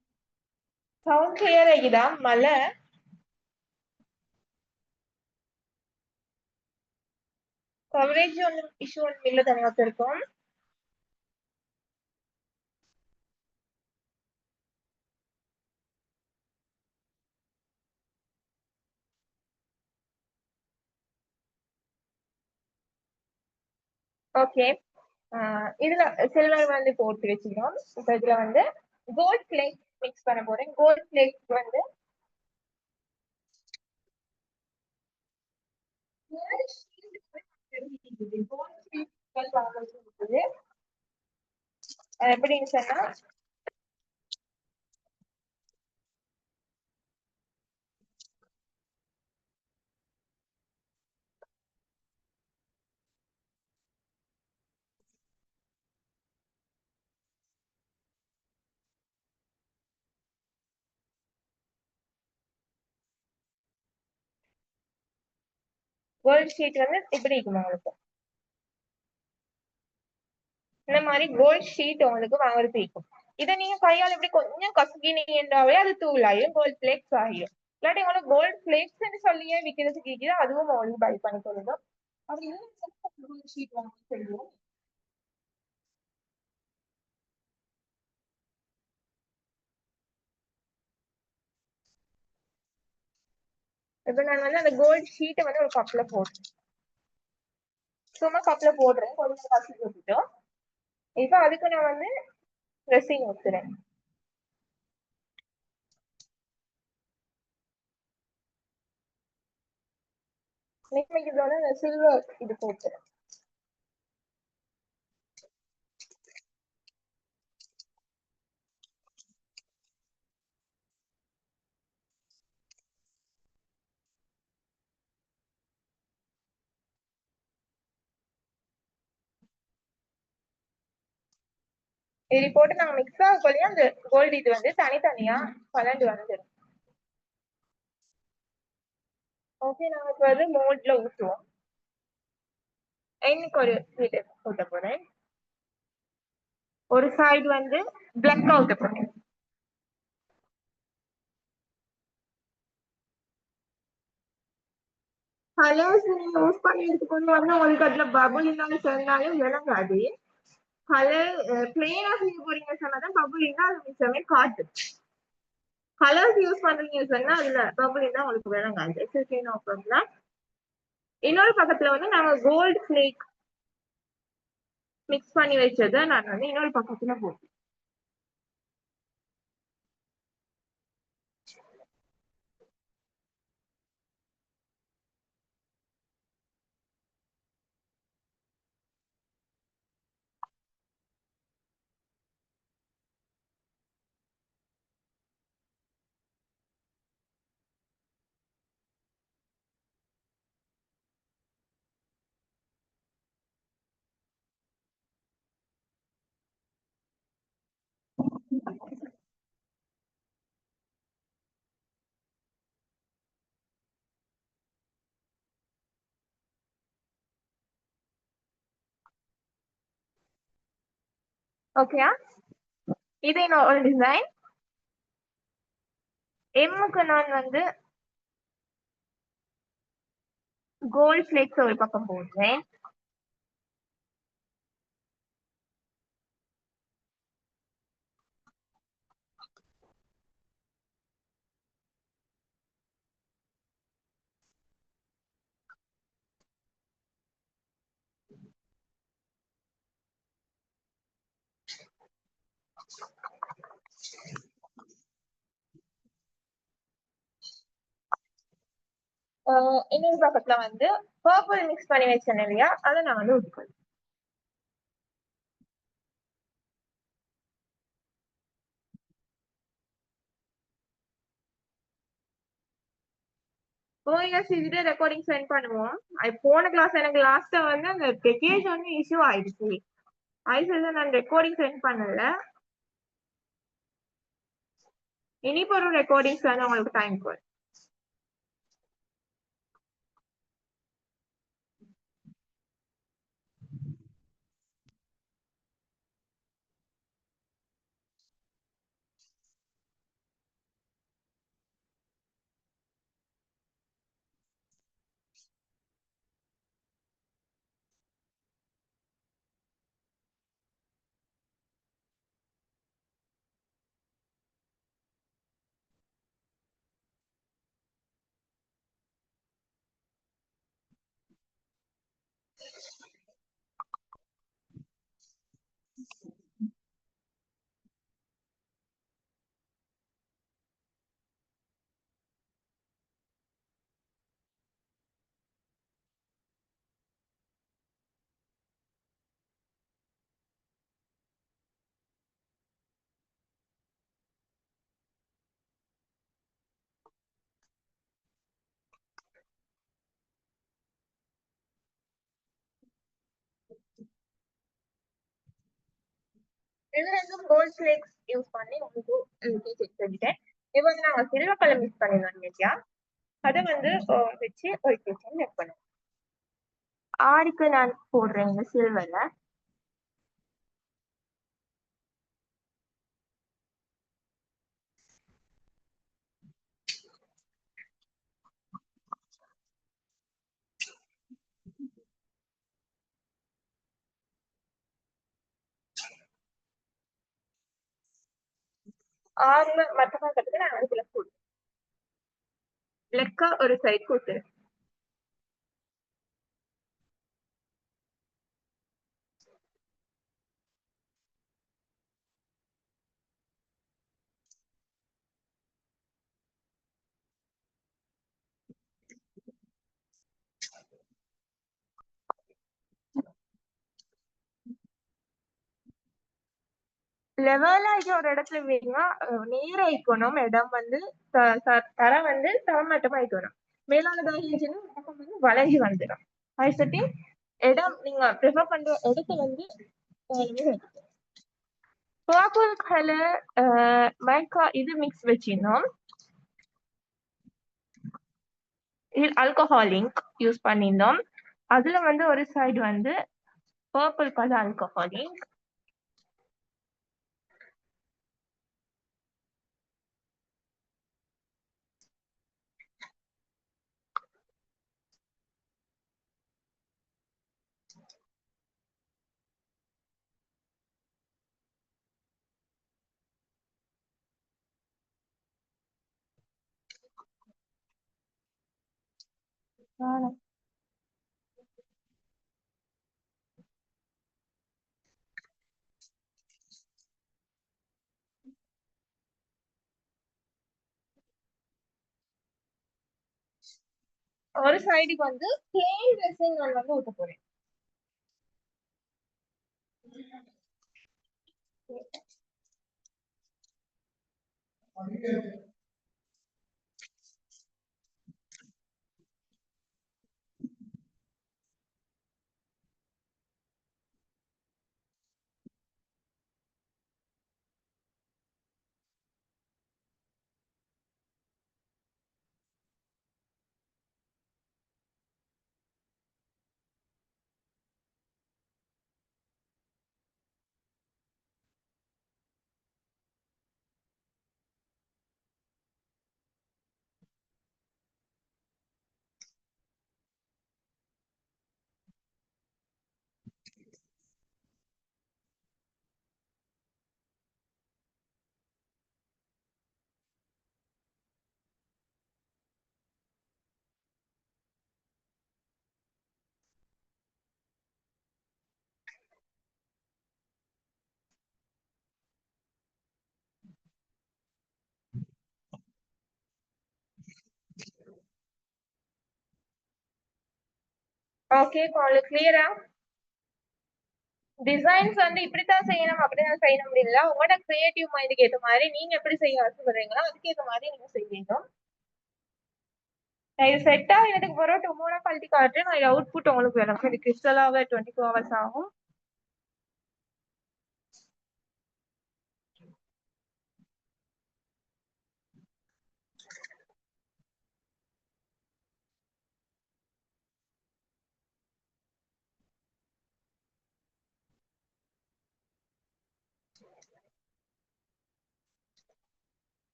sound clear ஆகிதா? மழை கவரேஜ் ஒன்றும் இஷ்யூ ஒன்றும் இல்லை தனியாக இருக்கும். ஓகே, இதுல சில்வர் வந்து போட்டு வச்சுக்கணும். இப்போ இதுல வந்து கோல்ட் ஃபிளேக் மிக்ஸ் பண்ண போறேன். கோல்ட் ஃபிளேக் வந்து எப்படின்னு சொன்னா கோல்ட் ஷீட் வந்து இப்படி இருக்கும் உங்களுக்கு. இந்த மாதிரி கோல்ட் ஷீட் உங்களுக்கு வாங்குறது இருக்கும். இதை நீங்க கையால் இப்படி கொஞ்சம் கசக்கினீங்கன்றாவே அது தூளாயும் கோல்ட் ஃபிளேக்ஸ் ஆகிடும். இல்லாட்டி உங்களுக்கு கோல்ட் ஃபிளேக்ஸ் சொல்லியே விற்கிறதுக்கு இருக்குது, அதுவும் உங்களுக்கு பை பண்ணி சொல்லிடும். அப்படி இன்னும் கோல்ட் ஷீட் வாங்க சொல்லுவோம். இப்ப நான் வந்து அந்த கோல்ட் ஷீட்டை வந்து ஒரு கப்ல போடுறேன். சும்மா கப்ல போடுறேன், கொஞ்சம் கசக்கி விட்டுட்டோம். இப்ப அதுக்கு நான் வந்து ரெசின் ஊத்துறேன். இதோட சில்வர் இது போட்டுறேன். இது போட்டு நாங்க மிக்ஸ் ஆகக்கூடிய அந்த கோல்டு இது வந்து தனித்தனியா கலந்து வந்துடும். ஓகே, நாங்க இப்ப வந்து மோட்ல ஊத்துவோம். இன்னைக்கு ஒரு ஸ்வீட் ஊத்த போறேன். ஒரு சைடு வந்து பிளாக்கா ஊத்த போறேன். கலர்ஸ் நீங்க யூஸ் பண்ணி எடுத்துக்கொண்டு வந்து உங்களுக்கு அதுல பபுள் இருந்தாலும் சொன்னாலும் விளங்காது. கலர் பிளெயினா செய்ய போறீங்க சொன்னாதான் பபுள் இருந்தா அது மிச்சமே காட்டு. கலர்ஸ் யூஸ் பண்றீங்க சொன்னா அதுல பபுள் இருந்தா உங்களுக்கு விளங்காது. சரி, நோ ப்ராப்ளம். இன்னொரு பக்கத்துல வந்து நாங்க கோல்ட் ஃபிளேக் மிக்ஸ் பண்ணி வச்சதை நான் வந்து இன்னொரு பக்கத்துல போட்டேன். ஓகேயா? இது இன்னொரு டிசைன். எம்முக்கு நான் வந்து கோல்ட் ஃபிளேக்ஸ் ஒரு பக்கம் போடுறேன். இன்னொரு பக்கத்துல வந்து பர்பிள் மிக்ஸ் பண்ணி வச்சேன் இல்லையா, அதை நான் வந்து ஊற்றிக்கொள்வேன். இதுல ரெக்கார்டிங் சென்ட் பண்ணுவோம். போன கிளாஸ் எனக்கு லாஸ்டா வந்து அந்த பேக்கேஜ் வந்து இஷ்யூ ஆயிடுச்சு. ஆயிடுச்சு, நான் ரெக்கார்டிங் சென்ட் பண்ணல. இனிப்பு ஒரு ரெக்கார்டிங்ஸ் வந்து உங்களுக்கு டைம் போய். இதுல இருந்து கோல்ட் ஃபிளேக்ஸ் யூஸ் பண்ணி உங்களுக்கு செக் பண்ணிட்டேன். இப்போ வந்து நாங்க சில்வர் கலர் மிக்ஸ் பண்ணிடலாம் இல்லையா, அதை வந்து வச்சு ஒரு கிச்சன் செக் பண்ணுவோம். ஆடிக்கு நான் போடுறேன் இந்த சில்வர்ல. ஆறு மற்ற பக்கத்துக்கு நான் அதுக்குள்ள போடுறேன். லெக்கா ஒரு சைட் போட்டு லெவலாகி ஒரு இடத்துல வேணும்னா நேர ஆயிக்கணும். இடம் வந்து தர வந்து சமமட்டமா ஆயிக்கணும். மேலானதாகிச்சுன்னா பக்கம் வந்து வளைஞ்சு வந்துடும். அதுசட்டி இடம் நீங்க ப்ரிஃபர் பண்ற இடத்த வந்து பர்பிள் கலர் மைக்கா இது மிக்ஸ் வச்சிடணும். ஆல்கஹால் இங்க் யூஸ் பண்ணியிருந்தோம். அதுல வந்து ஒரு சைடு வந்து பர்பிள் கலர் ஆல்கஹால் இங்க், ஒரு சைடுக்கு வந்து பிளேன் ரெசின் நான் வந்து ஊத்த போறேன். ஓகே, உங்களுக்கு கிளியரா? டிசைன்ஸ் வந்து இப்படித்தான் செய்யணும் அப்படிதான் செய்யணும் இல்ல, உங்களோட கிரியேட்டிவ் மைண்டுக்கு ஏத்த மாதிரி நீங்க எப்படி செய்ய ஆசைப்படுறீங்களோ அதுக்கு ஏத்த மாதிரி நீங்க செய்வீங்க. இது செட் ஆகிறதுக்கு பிறகு டுமோரோ கழட்டி காட்டுறேன். நான் அவுட்புட் உங்களுக்கு வேணும். இது கிறிஸ்டலாக 24 hours ஆகும்.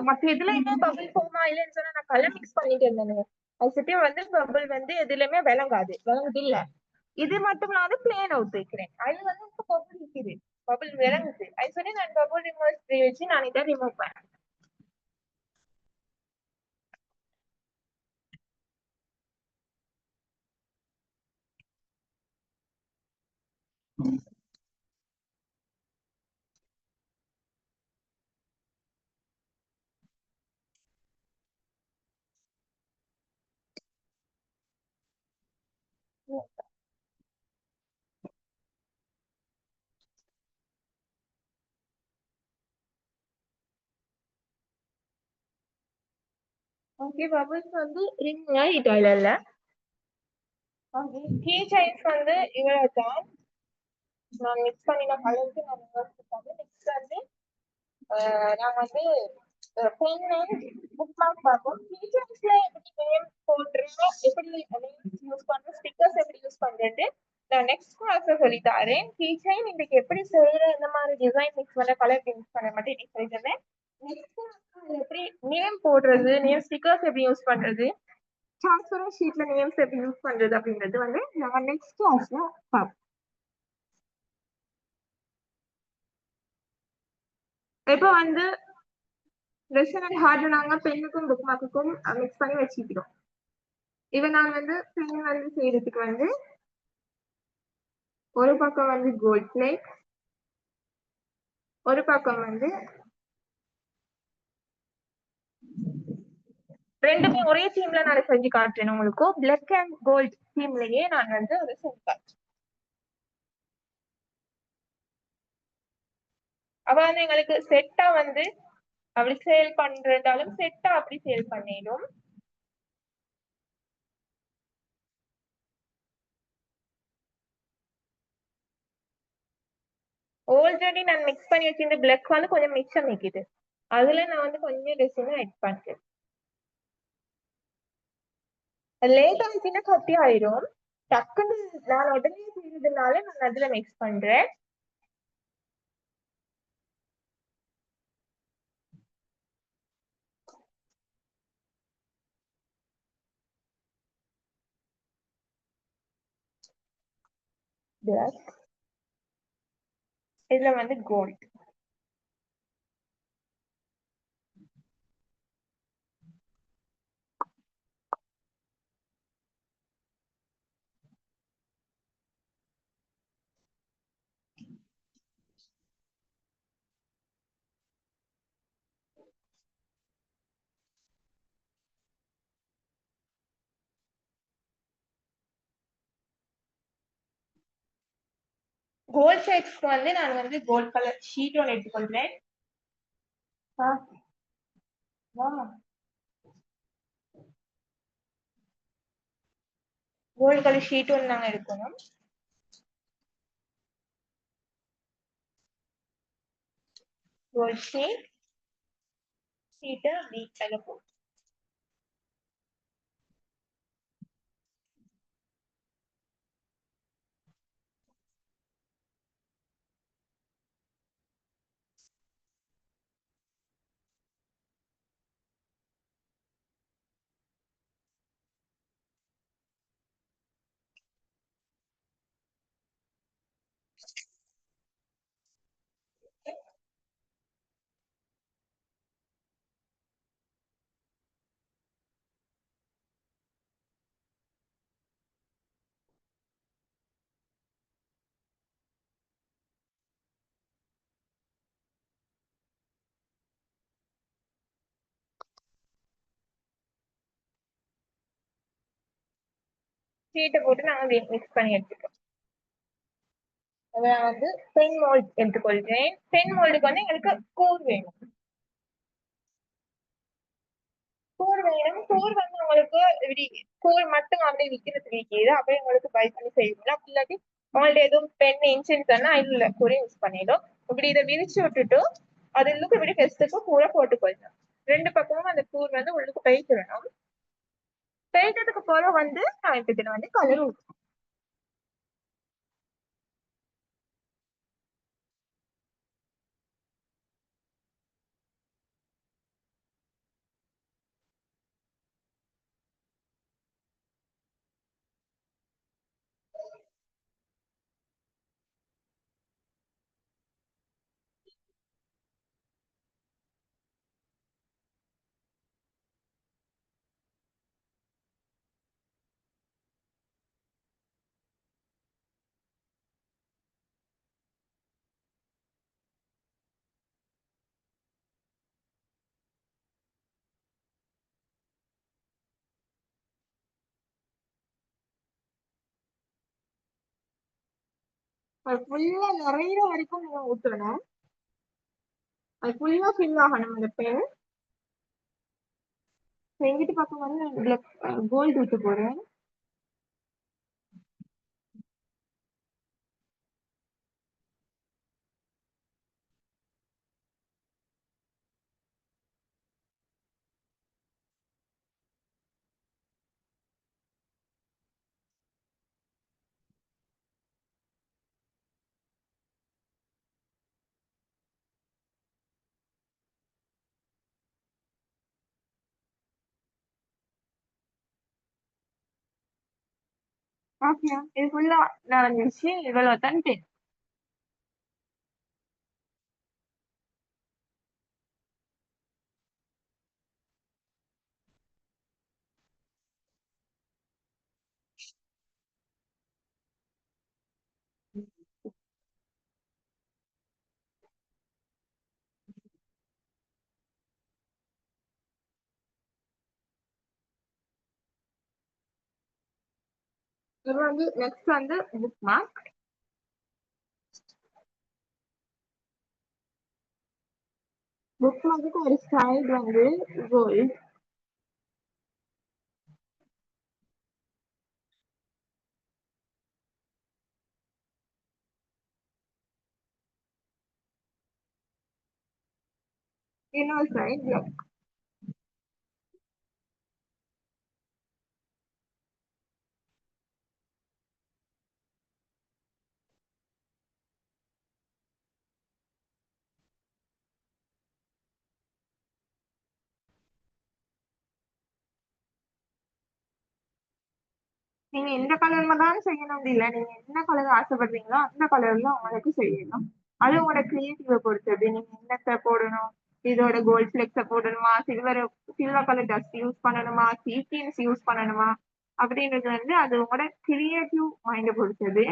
மத்த எதுலயுமே பபிள் ஃபார்மா இல்லைன்னு சொன்னா நான் கலர் மிக்ஸ் பண்ணிட்டு இருந்தேன். அது சுத்தி வந்து பபிள் வந்து எதுலயுமே விளங்காது, விளங்குது இல்ல. இது மட்டும் நான் வந்து பிளேன் அவுட் வைக்கிறேன். அது வந்து பபிள் நிக்குது, பபிள் விளங்குது. அது சொல்லி நான் பபிள் ரிமூவ் ஸ்ப்ரே வச்சு நான் இதை ரிமூவ் பண்ணேன். ஓகே, பபிள்ஸ் வந்து ரிமூவ் ஆயிட்டா இல்ல. ஓகே, கீ செயின்ஸ் வந்து இவ்வளவு தான். நான் மிக்ஸ் பண்ணின கலருக்கு நான் நெக்ஸ்ட் வந்து நான் வந்து புக் மார்க் பார்ப்போம். டீச்சர்ஸ்ல எப்படி நேம் போடுறோம், எப்படி நேம்ஸ் யூஸ் பண்றோம், ஸ்டிக்கர்ஸ் எப்படி யூஸ் பண்றது நான் நெக்ஸ்ட் கிளாஸ்ல சொல்லி தரேன். டீச்சர் இன்னைக்கு எப்படி செய்யற, இந்த மாதிரி டிசைன் மிக்ஸ் பண்ண கலர் மிக்ஸ் பண்ண மட்டும் இன்னைக்கு சொல்லி தரேன். நெக்ஸ்ட் எப்படி நேம் போடுறது, நேம் ஸ்டிக்கர்ஸ் எப்படி யூஸ் பண்றது, டிரான்ஸ்பரன்ட் ஷீட்ல நேம்ஸ் எப்படி யூஸ் பண்றது அப்படின்றது வந்து நான் நெக்ஸ்ட் கிளாஸ்ல பார்ப்போம். இப்போ வந்து லெசன் அண்ட் ஹார்ட் நாங்க பெண்ணுக்கும் புக் மார்க்குக்கும் மிக்ஸ் பண்ணி வச்சுக்கிறோம். இவன் நான் வந்து பெண் வந்து செய்யறதுக்கு வந்து ஒரு பக்கம் வந்து கோல்ட் பிளேட், ஒரு பக்கம் வந்து ரெண்டுமே ஒரே தீம்ல நான் செஞ்சு காட்டுறேன் உங்களுக்கு. பிளாக் அண்ட் கோல்ட் தீம்லயே நான் வந்து அதை செஞ்சு காட்டுறேன். அப்ப வந்து எங்களுக்கு செட்டா வந்து அப்படி சேல் பண்றதாலும் செட்டா அப்படி சேல் பண்ணிடும். ஆல்ரெடி நான் மிக்ஸ் பண்ணி வச்சிருந்த பிளாக் வந்து கொஞ்சம் மிச்சம் நிக்குது. அதுல நான் வந்து கொஞ்சம் ரெசின் ஆட் பண்றேன். லேட் ஆச்சுன்னா கட்டி ஆயிரும். டக்குன்னு நான் உடனே செய்யறதுனால நான் அதுல மிக்ஸ் பண்றேன். பிளாக், இதுல வந்து கோல்ட். கோல்ட் ஷேக்ஸ்க்கு வந்து நான் வந்து கோல்ட் கலர் ஷீட் ஒன்று எடுத்துக்கொள்றேன். கோல்ட் கலர் ஷீட் ஒன்று நாங்க எடுக்கணும். கோல்ட் ஷீட்டை வீட்டில் போட்டு ஷீட்டை போட்டு நாங்கள் மிக்ஸ் பண்ணி எடுத்துக்கோம். நான் வந்து பென் மோல்ட் எடுத்துக்கொள்கிறேன். பென் மோல்டுக்கு வந்து எங்களுக்கு கூர் வேணும். கூர் வேணும். கூர் வந்து உங்களுக்கு இப்படி கூர் மட்டும் அப்படியே விற்கிறது விற்கிது. அப்படியே உங்களுக்கு பை பண்ணி செய்வீங்களா? அப்படி இல்லாட்டி உங்கள்ட்ட எதுவும் பென் இன்சென்ட் தானே இல்ல கூரை யூஸ் பண்ணிடும். இப்படி இதை விரிச்சு விட்டுட்டு அது உள்ளுக்கு இப்படி ஃபெஸ்ட்டுக்கு கூரை போட்டுக்கொள்ளணும். ரெண்டு பக்கமும் அந்த கூர் வந்து உள்ளுக்கு பெய்ச்சிடணும். பெய்ச்சதுக்கு பிறகு வந்து நான் இப்போ வந்து கலர் ஊற்றணும். அது ஃபுல்லா நிறைய வரைக்கும் நீங்க ஊற்றணும். அது ஃபுல்லா ஃபில் ஆகணும் அந்த பென். எங்கிட்ட பக்கம் வந்து பிளாக் கோல்டு ஊற்ற போறேன். ஓகே, இது ஃபுல்லா நடந்துச்சு. இவ்வளவு தான் பென். இது வந்து நெக்ஸ்ட் வந்து புக் மார்க். புக் மார்க்கு ஒரு சைடு வந்து கோல்ட். இன்னொரு சைடு பிளாக். நீங்க இந்த கலர்ல தான் செய்யணும் இல்ல, நீங்க என்ன கலர் ஆசைப்படுறீங்களோ அந்த கலர்ல உங்களுக்கு செய்யணும். அது உங்களோட கிரியேட்டிவ பொறுத்தது. நீங்க என்னத்தை போடணும், இதோட கோல்ட் ஃபிளெக்ஸ போடணுமா, சில்வர் கலர் டஸ்ட் யூஸ் பண்ணணுமா, சீக்வென்ஸ் யூஸ் பண்ணணுமா அப்படின்றது வந்து அது உங்களோட கிரியேட்டிவ் மைண்ட பொறுத்தது.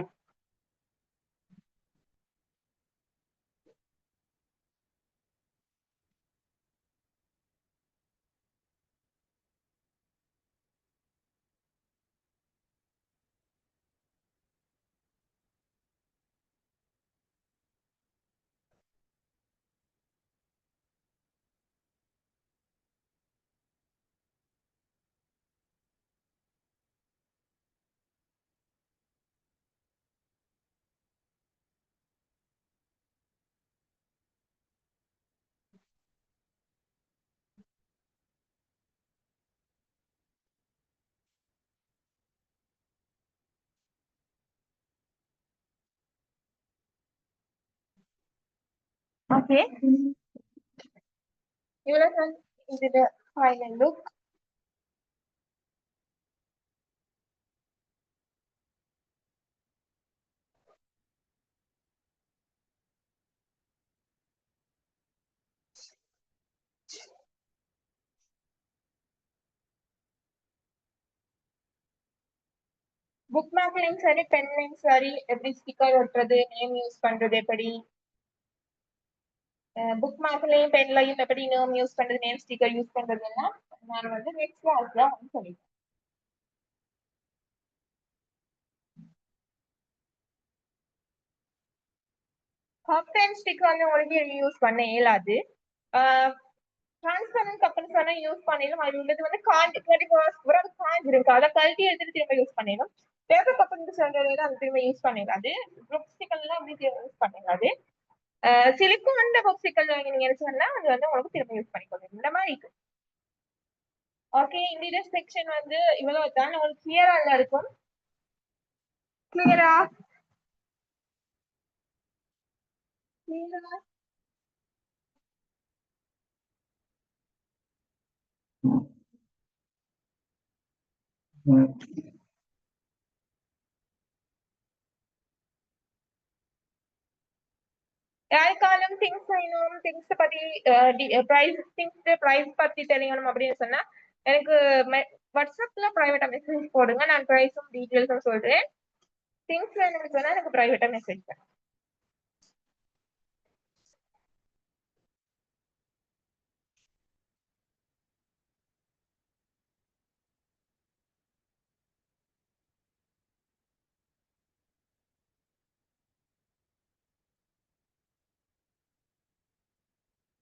ஓகே, இவ்வளவு இதுல ஃபைனல் லுக். புக் மார்க்லயும் சரி, பென்லையும் சரி, எப்படி ஸ்டிக்கர் ஒட்டுறது, நேம் யூஸ் பண்றது எப்படி, புக் மார்க்லயும் பென்லையும் எப்படி நேம் யூஸ் பண்றது, நேம் ஸ்டிக்கர் யூஸ் பண்றதுன்னா நான் வந்து நெக்ஸ்ட் கிளாஸ்ல வந்து சொல்லிட்டேன். கப் ஸ்டிக் வந்து உங்களுக்கு யூஸ் பண்ண இயலாது. டிரான்ஸ்பரண்ட் கப்னு சொன்னா யூஸ் பண்ணிடலாம். அது உள்ளது வந்து ஒரு காஞ்சி இருக்கு, அதை கழட்டி எடுத்துட்டு திரும்ப யூஸ் பண்ணிடலாம். பேப்பர் கப்னு சொல்றது அது திரும்ப யூஸ் பண்ணிடாது. பொக்சிக்கல் எல்லாம் அப்படி யூஸ் பண்ணிடாது. சிலிக்கான் பொக்சிக்கல் நீங்க சொன்னா அது வந்து உங்களுக்கு திரும்ப யூஸ் பண்ணிக்கோங்க. இந்த மாதிரி இருக்கு. ஓகே, இந்த செக்ஷன் வந்து இவ்வளவு தான். உங்களுக்கு கிளியரா இருக்கும். கிளியரா கிளியரா யாருக்காலும் திங்ஸ் வேணும், திங்ஸ் பத்தி பிரைஸ் பத்தி தெரியணும் அப்படின்னு சொன்னா எனக்கு வாட்ஸ்அப்ல பிரைவேட்டா மெசேஜ் போடுங்க. நான் பிரைஸும் டீட்டெயில்ஸும் சொல்றேன். திங்ஸ் வேணும்னு சொன்னா எனக்கு பிரைவேட்டா மெசேஜ் பண்ணுங்க.